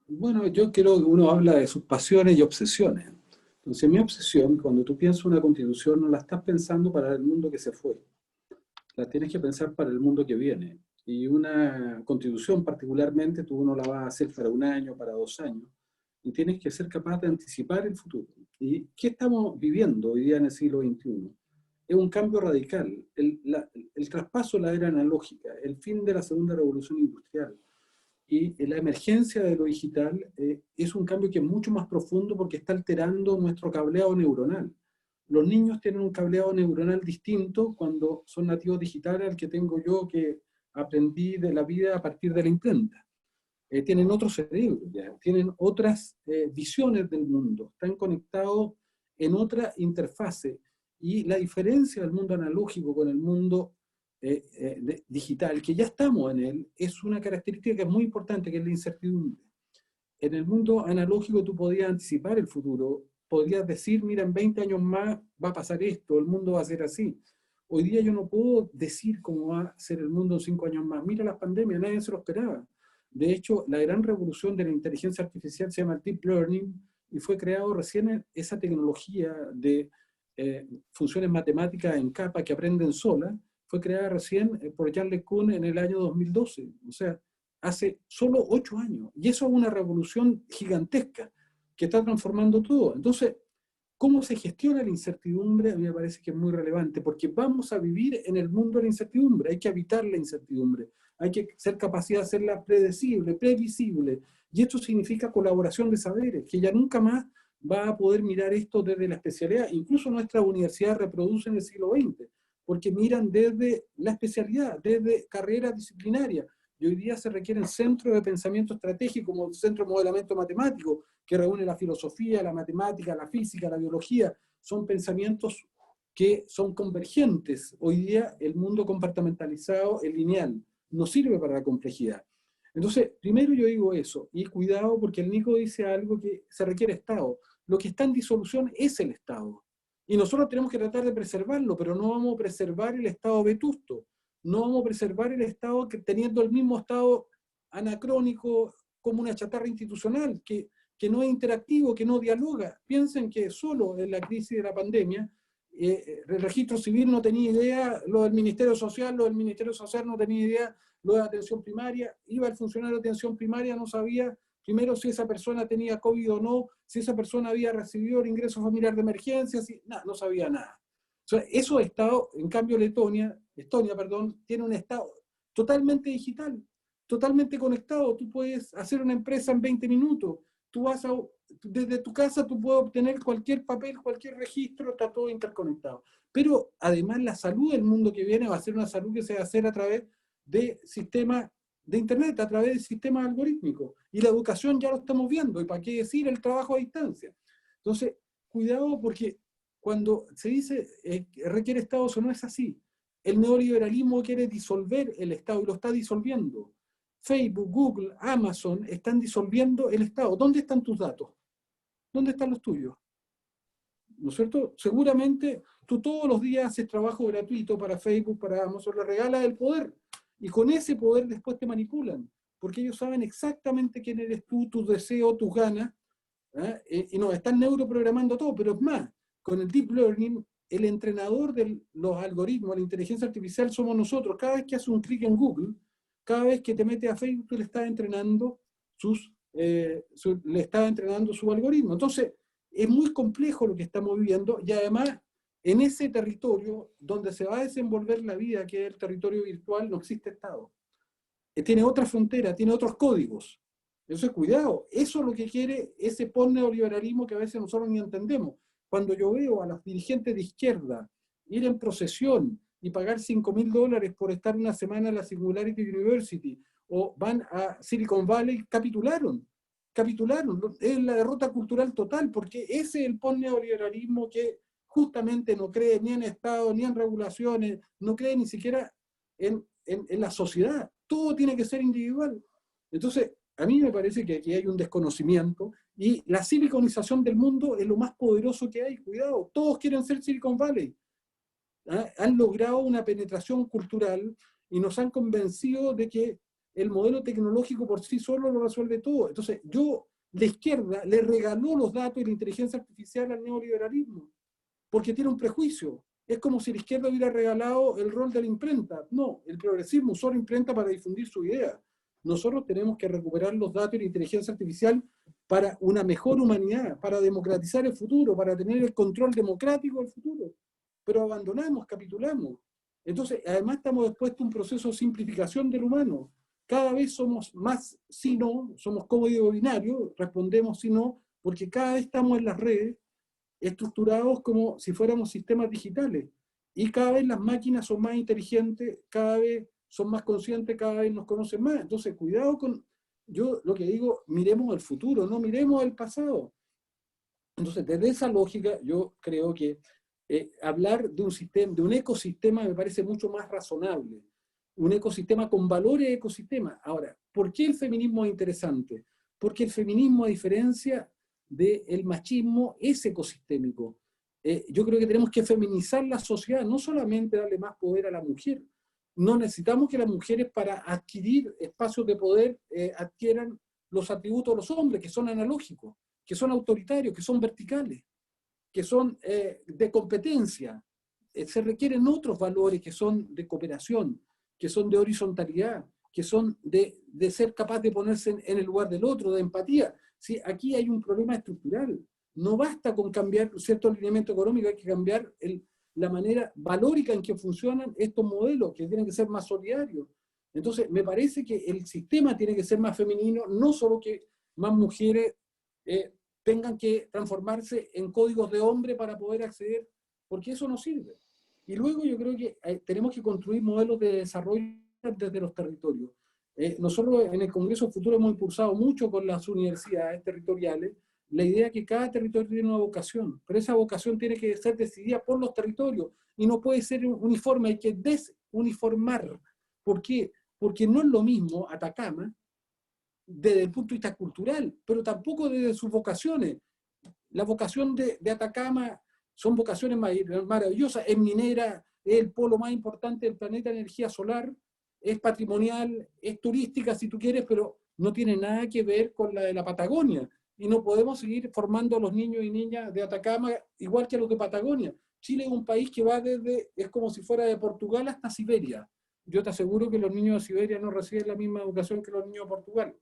Bueno, yo creo que uno habla de sus pasiones y obsesiones. Entonces, mi obsesión, cuando tú piensas una constitución, no la estás pensando para el mundo que se fue. La tienes que pensar para el mundo que viene. Y una constitución particularmente, tú no la vas a hacer para 1 año, para 2 años. Y tienes que ser capaz de anticipar el futuro. ¿Y qué estamos viviendo hoy día en el siglo XXI? Es un cambio radical. El traspaso de la era analógica, el fin de la segunda revolución industrial y la emergencia de lo digital es un cambio que es mucho más profundo porque está alterando nuestro cableado neuronal. Los niños tienen un cableado neuronal distinto cuando son nativos digitales al que tengo yo, que aprendí de la vida a partir de la imprenta. tienen otro cerebro, ya, tienen otras visiones del mundo, están conectados en otra interfase. Y la diferencia del mundo analógico con el mundo digital, que ya estamos en él, es una característica que es muy importante, que es la incertidumbre. En el mundo analógico tú podías anticipar el futuro, podías decir, mira, en 20 años más va a pasar esto, el mundo va a ser así. Hoy día yo no puedo decir cómo va a ser el mundo en 5 años más. Mira las pandemias, nadie se lo esperaba. De hecho, la gran revolución de la inteligencia artificial se llama Deep Learning y fue creado recién esa tecnología de funciones matemáticas en capa que aprenden sola, fue creada recién por Yann LeCun en el año 2012. O sea, hace solo 8 años. Y eso es una revolución gigantesca que está transformando todo. Entonces, ¿cómo se gestiona la incertidumbre? A mí me parece que es muy relevante, porque vamos a vivir en el mundo de la incertidumbre, hay que habitar la incertidumbre, hay que ser capacidad de hacerla predecible, previsible, y esto significa colaboración de saberes, que ya nunca más va a poder mirar esto desde la especialidad. Incluso nuestras universidades reproducen el siglo XX, porque miran desde la especialidad, desde carreras disciplinarias, y hoy día se requieren centros de pensamiento estratégico, como el Centro de Modelamiento Matemático, que reúne la filosofía, la matemática, la física, la biología. Son pensamientos que son convergentes. Hoy día el mundo compartimentalizado es lineal, no sirve para la complejidad. Entonces, primero yo digo eso, y cuidado porque el Nico dice algo que se requiere Estado. Lo que está en disolución es el Estado. Y nosotros tenemos que tratar de preservarlo, pero no vamos a preservar el Estado vetusto. No vamos a preservar el Estado teniendo el mismo Estado anacrónico como una chatarra institucional, que no es interactivo, que no dialoga. Piensen que solo en la crisis de la pandemia, el registro civil no tenía idea, lo del Ministerio Social no tenía idea, lo de atención primaria, iba el funcionario de atención primaria, no sabía primero si esa persona tenía COVID o no, si esa persona había recibido el ingreso familiar de emergencia, no sabía nada. O sea, esos estados, en cambio Estonia, tiene un estado totalmente digital, totalmente conectado. Tú puedes hacer una empresa en 20 minutos. Desde tu casa tú puedes obtener cualquier papel, cualquier registro, está todo interconectado. Pero además la salud del mundo que viene va a ser una salud que se va a hacer a través de sistemas de Internet, a través de sistemas algorítmicos. Y la educación ya lo estamos viendo. ¿Y para qué decir el trabajo a distancia? Entonces, cuidado porque cuando se dice requiere Estado, eso no es así. El neoliberalismo quiere disolver el Estado y lo está disolviendo. Facebook, Google, Amazon están disolviendo el Estado. ¿Dónde están tus datos? ¿Dónde están los tuyos? ¿No es cierto? Seguramente tú todos los días haces trabajo gratuito para Facebook, para Amazon, le regalas el poder. Y con ese poder después te manipulan. Porque ellos saben exactamente quién eres tú, tus deseos, tus ganas. Y nos están neuroprogramando todo, pero es más, con el Deep Learning, el entrenador de los algoritmos, la inteligencia artificial somos nosotros. Cada vez que haces un clic en Google, cada vez que te metes a Facebook, tú le estás entrenando su algoritmo. Entonces, es muy complejo lo que estamos viviendo y además, en ese territorio donde se va a desenvolver la vida, que es el territorio virtual, no existe Estado. Tiene otra frontera, tiene otros códigos. Entonces, cuidado, eso es lo que quiere ese post-neoliberalismo que a veces nosotros ni entendemos. Cuando yo veo a los dirigentes de izquierda ir en procesión y pagar $5.000 por estar una semana en la Singularity University, o van a Silicon Valley, capitularon. Es la derrota cultural total, porque ese es el post-neoliberalismo que justamente no cree ni en Estado, ni en regulaciones, no cree ni siquiera en la sociedad. Todo tiene que ser individual. Entonces, a mí me parece que aquí hay un desconocimiento y la siliconización del mundo es lo más poderoso que hay. Cuidado, todos quieren ser Silicon Valley. Han logrado una penetración cultural y nos han convencido de que el modelo tecnológico por sí solo lo resuelve todo. Entonces, la izquierda le regaló los datos y la inteligencia artificial al neoliberalismo, porque tiene un prejuicio. Es como si la izquierda hubiera regalado el rol de la imprenta. No, el progresismo usó la imprenta para difundir su idea. Nosotros tenemos que recuperar los datos y la inteligencia artificial para una mejor humanidad, para democratizar el futuro, para tener el control democrático del futuro. Pero abandonamos, capitulamos. Entonces, además estamos expuestos a un proceso de simplificación del humano. Cada vez somos más sí, no, somos código binario, respondemos sí, no, porque cada vez estamos en las redes estructurados como si fuéramos sistemas digitales. Y cada vez las máquinas son más inteligentes, cada vez son más conscientes, cada vez nos conocen más. Entonces, cuidado con yo lo que digo, miremos el futuro, no miremos el pasado. Entonces, desde esa lógica, yo creo que hablar de un sistema, de un ecosistema me parece mucho más razonable. Un ecosistema con valores de ecosistema. Ahora, ¿por qué el feminismo es interesante? Porque el feminismo, a diferencia del machismo, es ecosistémico. Yo creo que tenemos que feminizar la sociedad, no solamente darle más poder a la mujer. No necesitamos que las mujeres, para adquirir espacios de poder, adquieran los atributos de los hombres, que son analógicos, que son autoritarios, que son verticales, que son de competencia. Se requieren otros valores que son de cooperación, que son de horizontalidad, que son de ser capaz de ponerse en el lugar del otro, de empatía. ¿Sí? Aquí hay un problema estructural. No basta con cambiar cierto alineamiento económico, hay que cambiar la manera valórica en que funcionan estos modelos, que tienen que ser más solidarios. Entonces, me parece que el sistema tiene que ser más femenino, no solo que más mujeres tengan que transformarse en códigos de hombre para poder acceder, porque eso no sirve. Y luego yo creo que tenemos que construir modelos de desarrollo desde los territorios. Nosotros en el Congreso Futuro hemos impulsado mucho con las universidades territoriales la idea de que cada territorio tiene una vocación, pero esa vocación tiene que ser decidida por los territorios y no puede ser uniforme, hay que desuniformar. ¿Por qué? Porque no es lo mismo Atacama desde el punto de vista cultural, pero tampoco desde sus vocaciones. La vocación de Atacama son vocaciones maravillosas, es minera, es el polo más importante del planeta de energía solar, es patrimonial, es turística si tú quieres, pero no tiene nada que ver con la de la Patagonia. Y no podemos seguir formando a los niños y niñas de Atacama igual que a los de Patagonia. Chile es un país que va es como si fuera de Portugal hasta Siberia. Yo te aseguro que los niños de Siberia no reciben la misma educación que los niños de Portugal.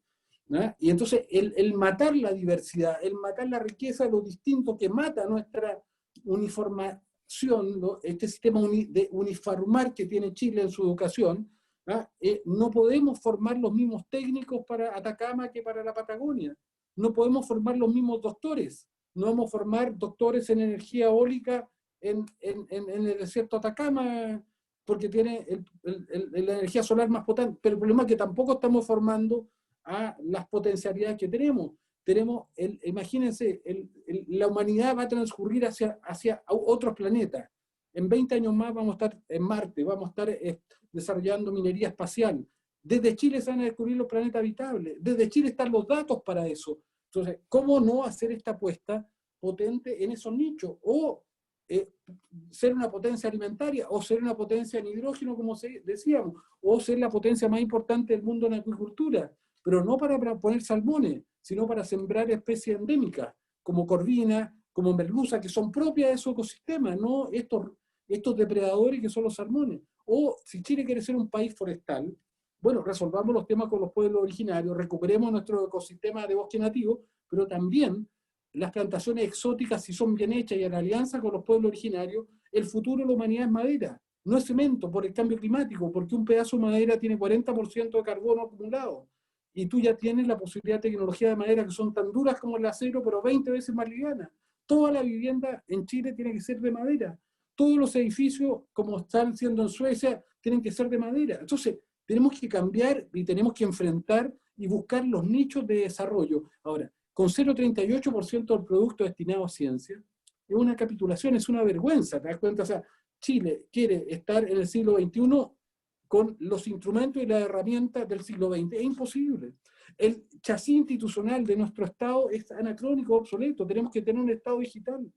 ¿No? Y entonces el matar la diversidad, el matar la riqueza de lo distinto que mata nuestra uniformación, ¿no? Este sistema de uniformar que tiene Chile en su educación, ¿no? No podemos formar los mismos técnicos para Atacama que para la Patagonia. No podemos formar los mismos doctores. No vamos a formar doctores en energía eólica en el desierto de Atacama, porque tiene la energía solar más potente. Pero el problema es que tampoco estamos formando a las potencialidades que tenemos. Imagínense, la humanidad va a transcurrir hacia otros planetas. En 20 años más vamos a estar en Marte, vamos a estar desarrollando minería espacial. Desde Chile se van a descubrir los planetas habitables. Desde Chile están los datos para eso. Entonces, ¿cómo no hacer esta apuesta potente en esos nichos? O ser una potencia alimentaria, o ser una potencia en hidrógeno, como decíamos, o ser la potencia más importante del mundo en acuicultura, pero no para poner salmones, sino para sembrar especies endémicas, como corvina, como merluza, que son propias de su ecosistema, no estos depredadores que son los salmones. O si Chile quiere ser un país forestal, bueno, resolvamos los temas con los pueblos originarios, recuperemos nuestro ecosistema de bosque nativo, pero también las plantaciones exóticas, si son bien hechas y en alianza con los pueblos originarios, el futuro de la humanidad es madera, no es cemento por el cambio climático, porque un pedazo de madera tiene 40% de carbono acumulado, y tú ya tienes la posibilidad de tecnología de madera que son tan duras como el acero, pero 20 veces más livianas. Toda la vivienda en Chile tiene que ser de madera. Todos los edificios, como están siendo en Suecia, tienen que ser de madera. Entonces, tenemos que cambiar y tenemos que enfrentar y buscar los nichos de desarrollo. Ahora, con 0,38% del producto destinado a ciencia, es una capitulación, es una vergüenza, ¿te das cuenta? O sea, Chile quiere estar en el siglo XXI con los instrumentos y las herramientas del siglo XX. Es imposible. El chasis institucional de nuestro Estado es anacrónico, obsoleto. Tenemos que tener un Estado digital.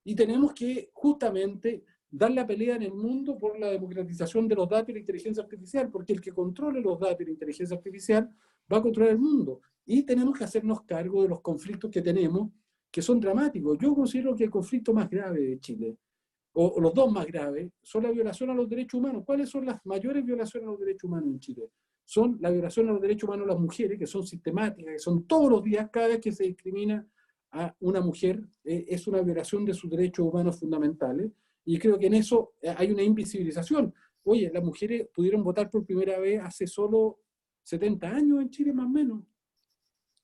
Y tenemos que justamente dar la pelea en el mundo por la democratización de los datos y la inteligencia artificial, porque el que controle los datos y la inteligencia artificial va a controlar el mundo. Y tenemos que hacernos cargo de los conflictos que tenemos, que son dramáticos. Yo considero que el conflicto más grave de Chile, o los dos más graves, son la violación a los derechos humanos. ¿Cuáles son las mayores violaciones a los derechos humanos en Chile? Son la violación a los derechos humanos de las mujeres, que son sistemáticas, que son todos los días, cada vez que se discrimina a una mujer, es una violación de sus derechos humanos fundamentales, y creo que en eso hay una invisibilización. Oye, las mujeres pudieron votar por primera vez hace solo 70 años en Chile, más o menos.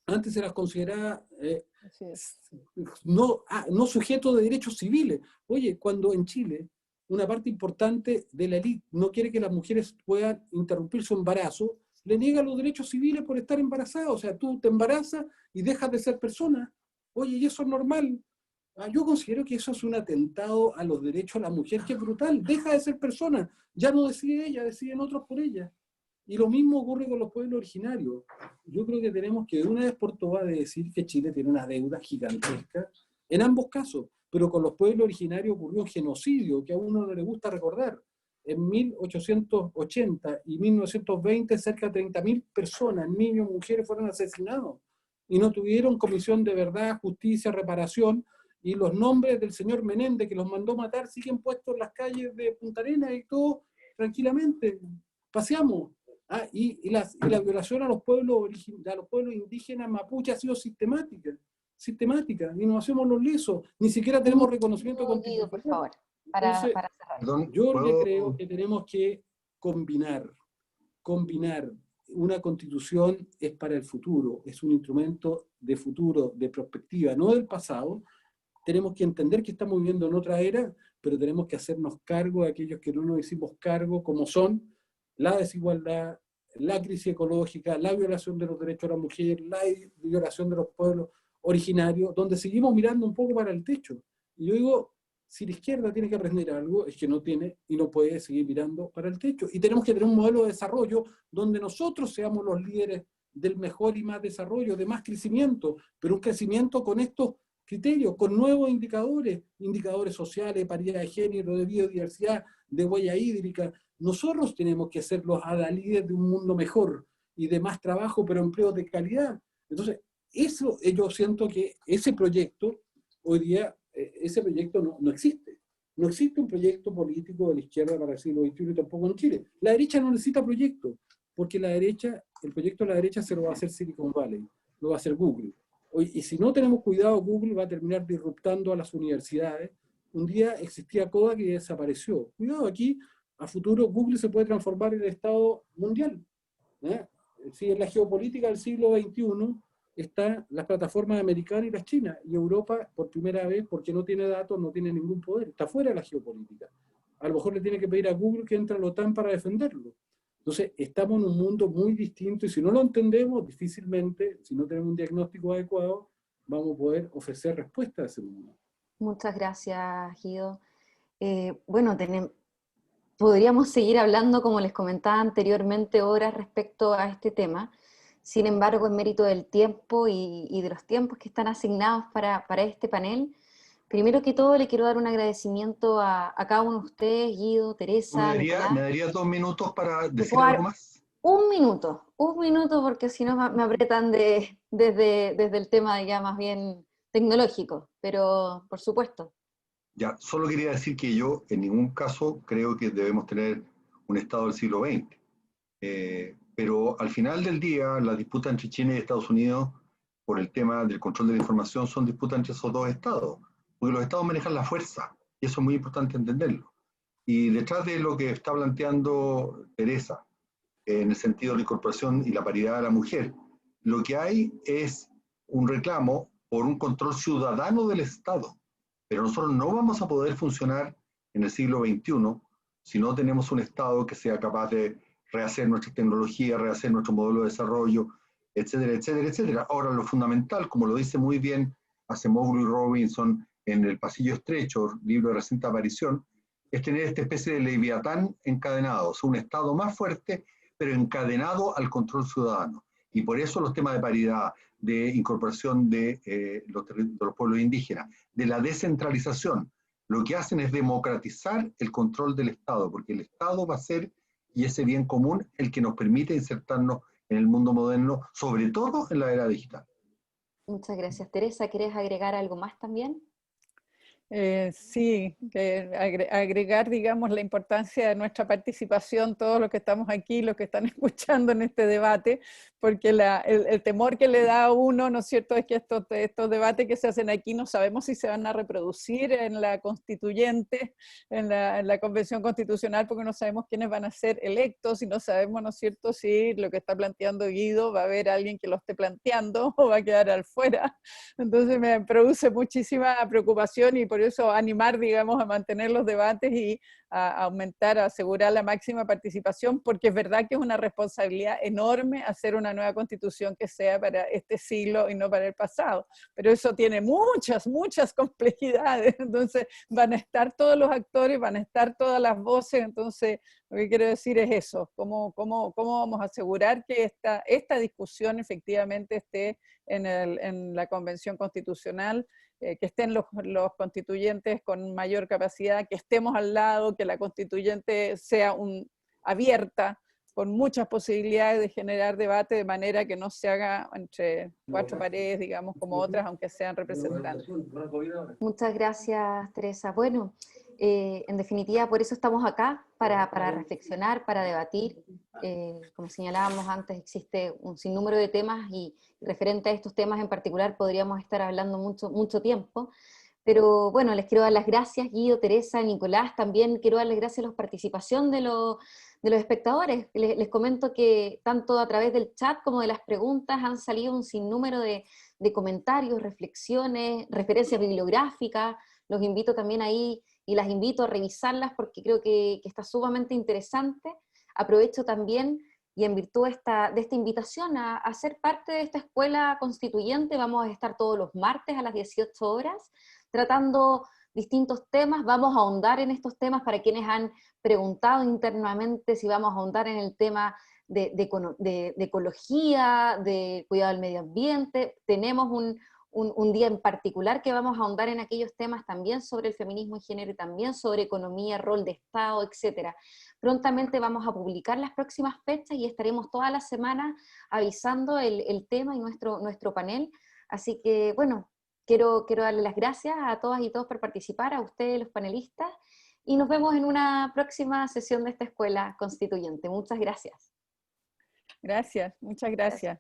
Antes se las consideraba no sujetos de derechos civiles. Oye, cuando en Chile una parte importante de la élite no quiere que las mujeres puedan interrumpir su embarazo, le niega los derechos civiles por estar embarazada. O sea, tú te embarazas y dejas de ser persona. Oye, y eso es normal. Yo considero que eso es un atentado a los derechos de la mujer, que es brutal. Deja de ser persona. Ya no decide ella, deciden otros por ella. Y lo mismo ocurre con los pueblos originarios. Yo creo que tenemos que de una vez por todas decir que Chile tiene una deuda gigantesca en ambos casos, pero con los pueblos originarios ocurrió un genocidio que a uno no le gusta recordar. En 1880 y 1920 cerca de 30.000 personas, niños, mujeres, fueron asesinados y no tuvieron comisión de verdad, justicia, reparación, y los nombres del señor Menéndez que los mandó matar siguen puestos en las calles de Punta Arenas y todo tranquilamente, paseamos. Y la violación a los pueblos indígenas mapuche ha sido sistemática, y nos hacemos los lesos, ni siquiera tenemos reconocimiento constitucional. Por favor, Entonces, para cerrar. Perdón, yo ¿puedo? creo que tenemos que combinar. Una constitución es para el futuro, es un instrumento de futuro, de perspectiva, no del pasado. Tenemos que entender que estamos viviendo en otra era, pero tenemos que hacernos cargo de aquellos que no nos hicimos cargo, como son la desigualdad, la crisis ecológica, la violación de los derechos de la mujer, la violación de los pueblos originarios, donde seguimos mirando un poco para el techo. Y yo digo, si la izquierda tiene que aprender algo, es que no tiene y no puede seguir mirando para el techo. Y tenemos que tener un modelo de desarrollo donde nosotros seamos los líderes del mejor y más desarrollo, de más crecimiento, pero un crecimiento con estos criterios, con nuevos indicadores sociales, paridad de género, de biodiversidad, de huella hídrica. Nosotros tenemos que ser los adalides de un mundo mejor y de más trabajo, pero empleos de calidad. Entonces, eso yo siento que ese proyecto, hoy día, ese proyecto no existe. No existe un proyecto político de la izquierda para el siglo XXI, tampoco en Chile. La derecha no necesita proyecto, porque el proyecto de la derecha se lo va a hacer Silicon Valley, lo va a hacer Google. Y si no tenemos cuidado, Google va a terminar disruptando a las universidades. Un día existía Kodak y desapareció. Cuidado, aquí a futuro Google se puede transformar en el Estado mundial. Si en la geopolítica del siglo XXI están las plataformas americanas y las chinas, y Europa, por primera vez, porque no tiene datos, no tiene ningún poder, está fuera de la geopolítica. A lo mejor le tiene que pedir a Google que entre a la OTAN para defenderlo. Entonces, estamos en un mundo muy distinto, y si no lo entendemos, difícilmente, si no tenemos un diagnóstico adecuado, vamos a poder ofrecer respuestas a ese mundo. Muchas gracias, Guido. Bueno, podríamos seguir hablando, como les comentaba anteriormente, horas respecto a este tema. Sin embargo, en mérito del tiempo y de los tiempos que están asignados para este panel, primero que todo le quiero dar un agradecimiento a cada uno de ustedes, Guido, Teresa, Nicolás. ¿Me daría 2 minutos para decir algo más? Un minuto, porque si no me apretan desde el tema ya más bien tecnológico, pero por supuesto. Ya, solo quería decir que yo en ningún caso creo que debemos tener un Estado del siglo XX. Pero al final del día, las disputas entre China y Estados Unidos por el tema del control de la información son disputas entre esos dos estados, porque los estados manejan la fuerza, y eso es muy importante entenderlo. Y detrás de lo que está planteando Teresa, en el sentido de la incorporación y la paridad de la mujer, lo que hay es un reclamo por un control ciudadano del Estado. Pero nosotros no vamos a poder funcionar en el siglo XXI si no tenemos un Estado que sea capaz de rehacer nuestra tecnología, rehacer nuestro modelo de desarrollo, etcétera, etcétera, etcétera. Ahora, lo fundamental, como lo dice muy bien Acemoglu y Robinson en El Pasillo Estrecho, libro de reciente aparición, es tener esta especie de leviatán encadenado, o sea, un Estado más fuerte, pero encadenado al control ciudadano. Y por eso los temas de paridad, de incorporación de los pueblos indígenas, de la descentralización, lo que hacen es democratizar el control del Estado, porque el Estado va a ser, y ese bien común, el que nos permite insertarnos en el mundo moderno, sobre todo en la era digital. Muchas gracias. Teresa, ¿quieres agregar algo más también? Sí, agregar, digamos, la importancia de nuestra participación, todos los que estamos aquí, los que están escuchando en este debate, porque el temor que le da a uno, ¿no es cierto?, es que estos debates que se hacen aquí no sabemos si se van a reproducir en la constituyente, en la convención constitucional, porque no sabemos quiénes van a ser electos, y no sabemos, ¿no es cierto?, si lo que está planteando Guido va a haber alguien que lo esté planteando o va a quedar al fuera. Entonces me produce muchísima preocupación, y por por eso animar, digamos, a mantener los debates y a aumentar, a asegurar la máxima participación, porque es verdad que es una responsabilidad enorme hacer una nueva constitución que sea para este siglo y no para el pasado, pero eso tiene muchas complejidades, entonces van a estar todos los actores, van a estar todas las voces, entonces lo que quiero decir es eso, cómo vamos a asegurar que esta discusión efectivamente esté en la Convención Constitucional, que estén los constituyentes con mayor capacidad, que estemos al lado, que la constituyente sea abierta, con muchas posibilidades de generar debate, de manera que no se haga entre cuatro paredes, digamos, como otras, aunque sean representantes. Muchas gracias, Teresa. Bueno, en definitiva, por eso estamos acá, para reflexionar, para debatir. Como señalábamos antes, existe un sinnúmero de temas y referente a estos temas en particular podríamos estar hablando mucho tiempo. Pero bueno, les quiero dar las gracias, Guido, Teresa, Nicolás. También quiero darles gracias a la participación de los espectadores. Les comento que tanto a través del chat como de las preguntas han salido un sinnúmero de comentarios, reflexiones, referencias bibliográficas. Los invito también ahí y las invito a revisarlas porque creo que está sumamente interesante. Aprovecho también y en virtud de esta invitación a ser parte de esta escuela constituyente, vamos a estar todos los martes a las 18 horas tratando distintos temas. Vamos a ahondar en estos temas para quienes han preguntado internamente si vamos a ahondar en el tema de ecología, de cuidado del medio ambiente. Tenemos un día en particular que vamos a ahondar en aquellos temas también sobre el feminismo y género, y también sobre economía, rol de Estado, etc. Prontamente vamos a publicar las próximas fechas y estaremos toda la semana avisando el tema y nuestro panel. Así que, bueno, quiero darle las gracias a todas y todos por participar, a ustedes los panelistas, y nos vemos en una próxima sesión de esta escuela constituyente. Muchas gracias. Gracias, muchas gracias.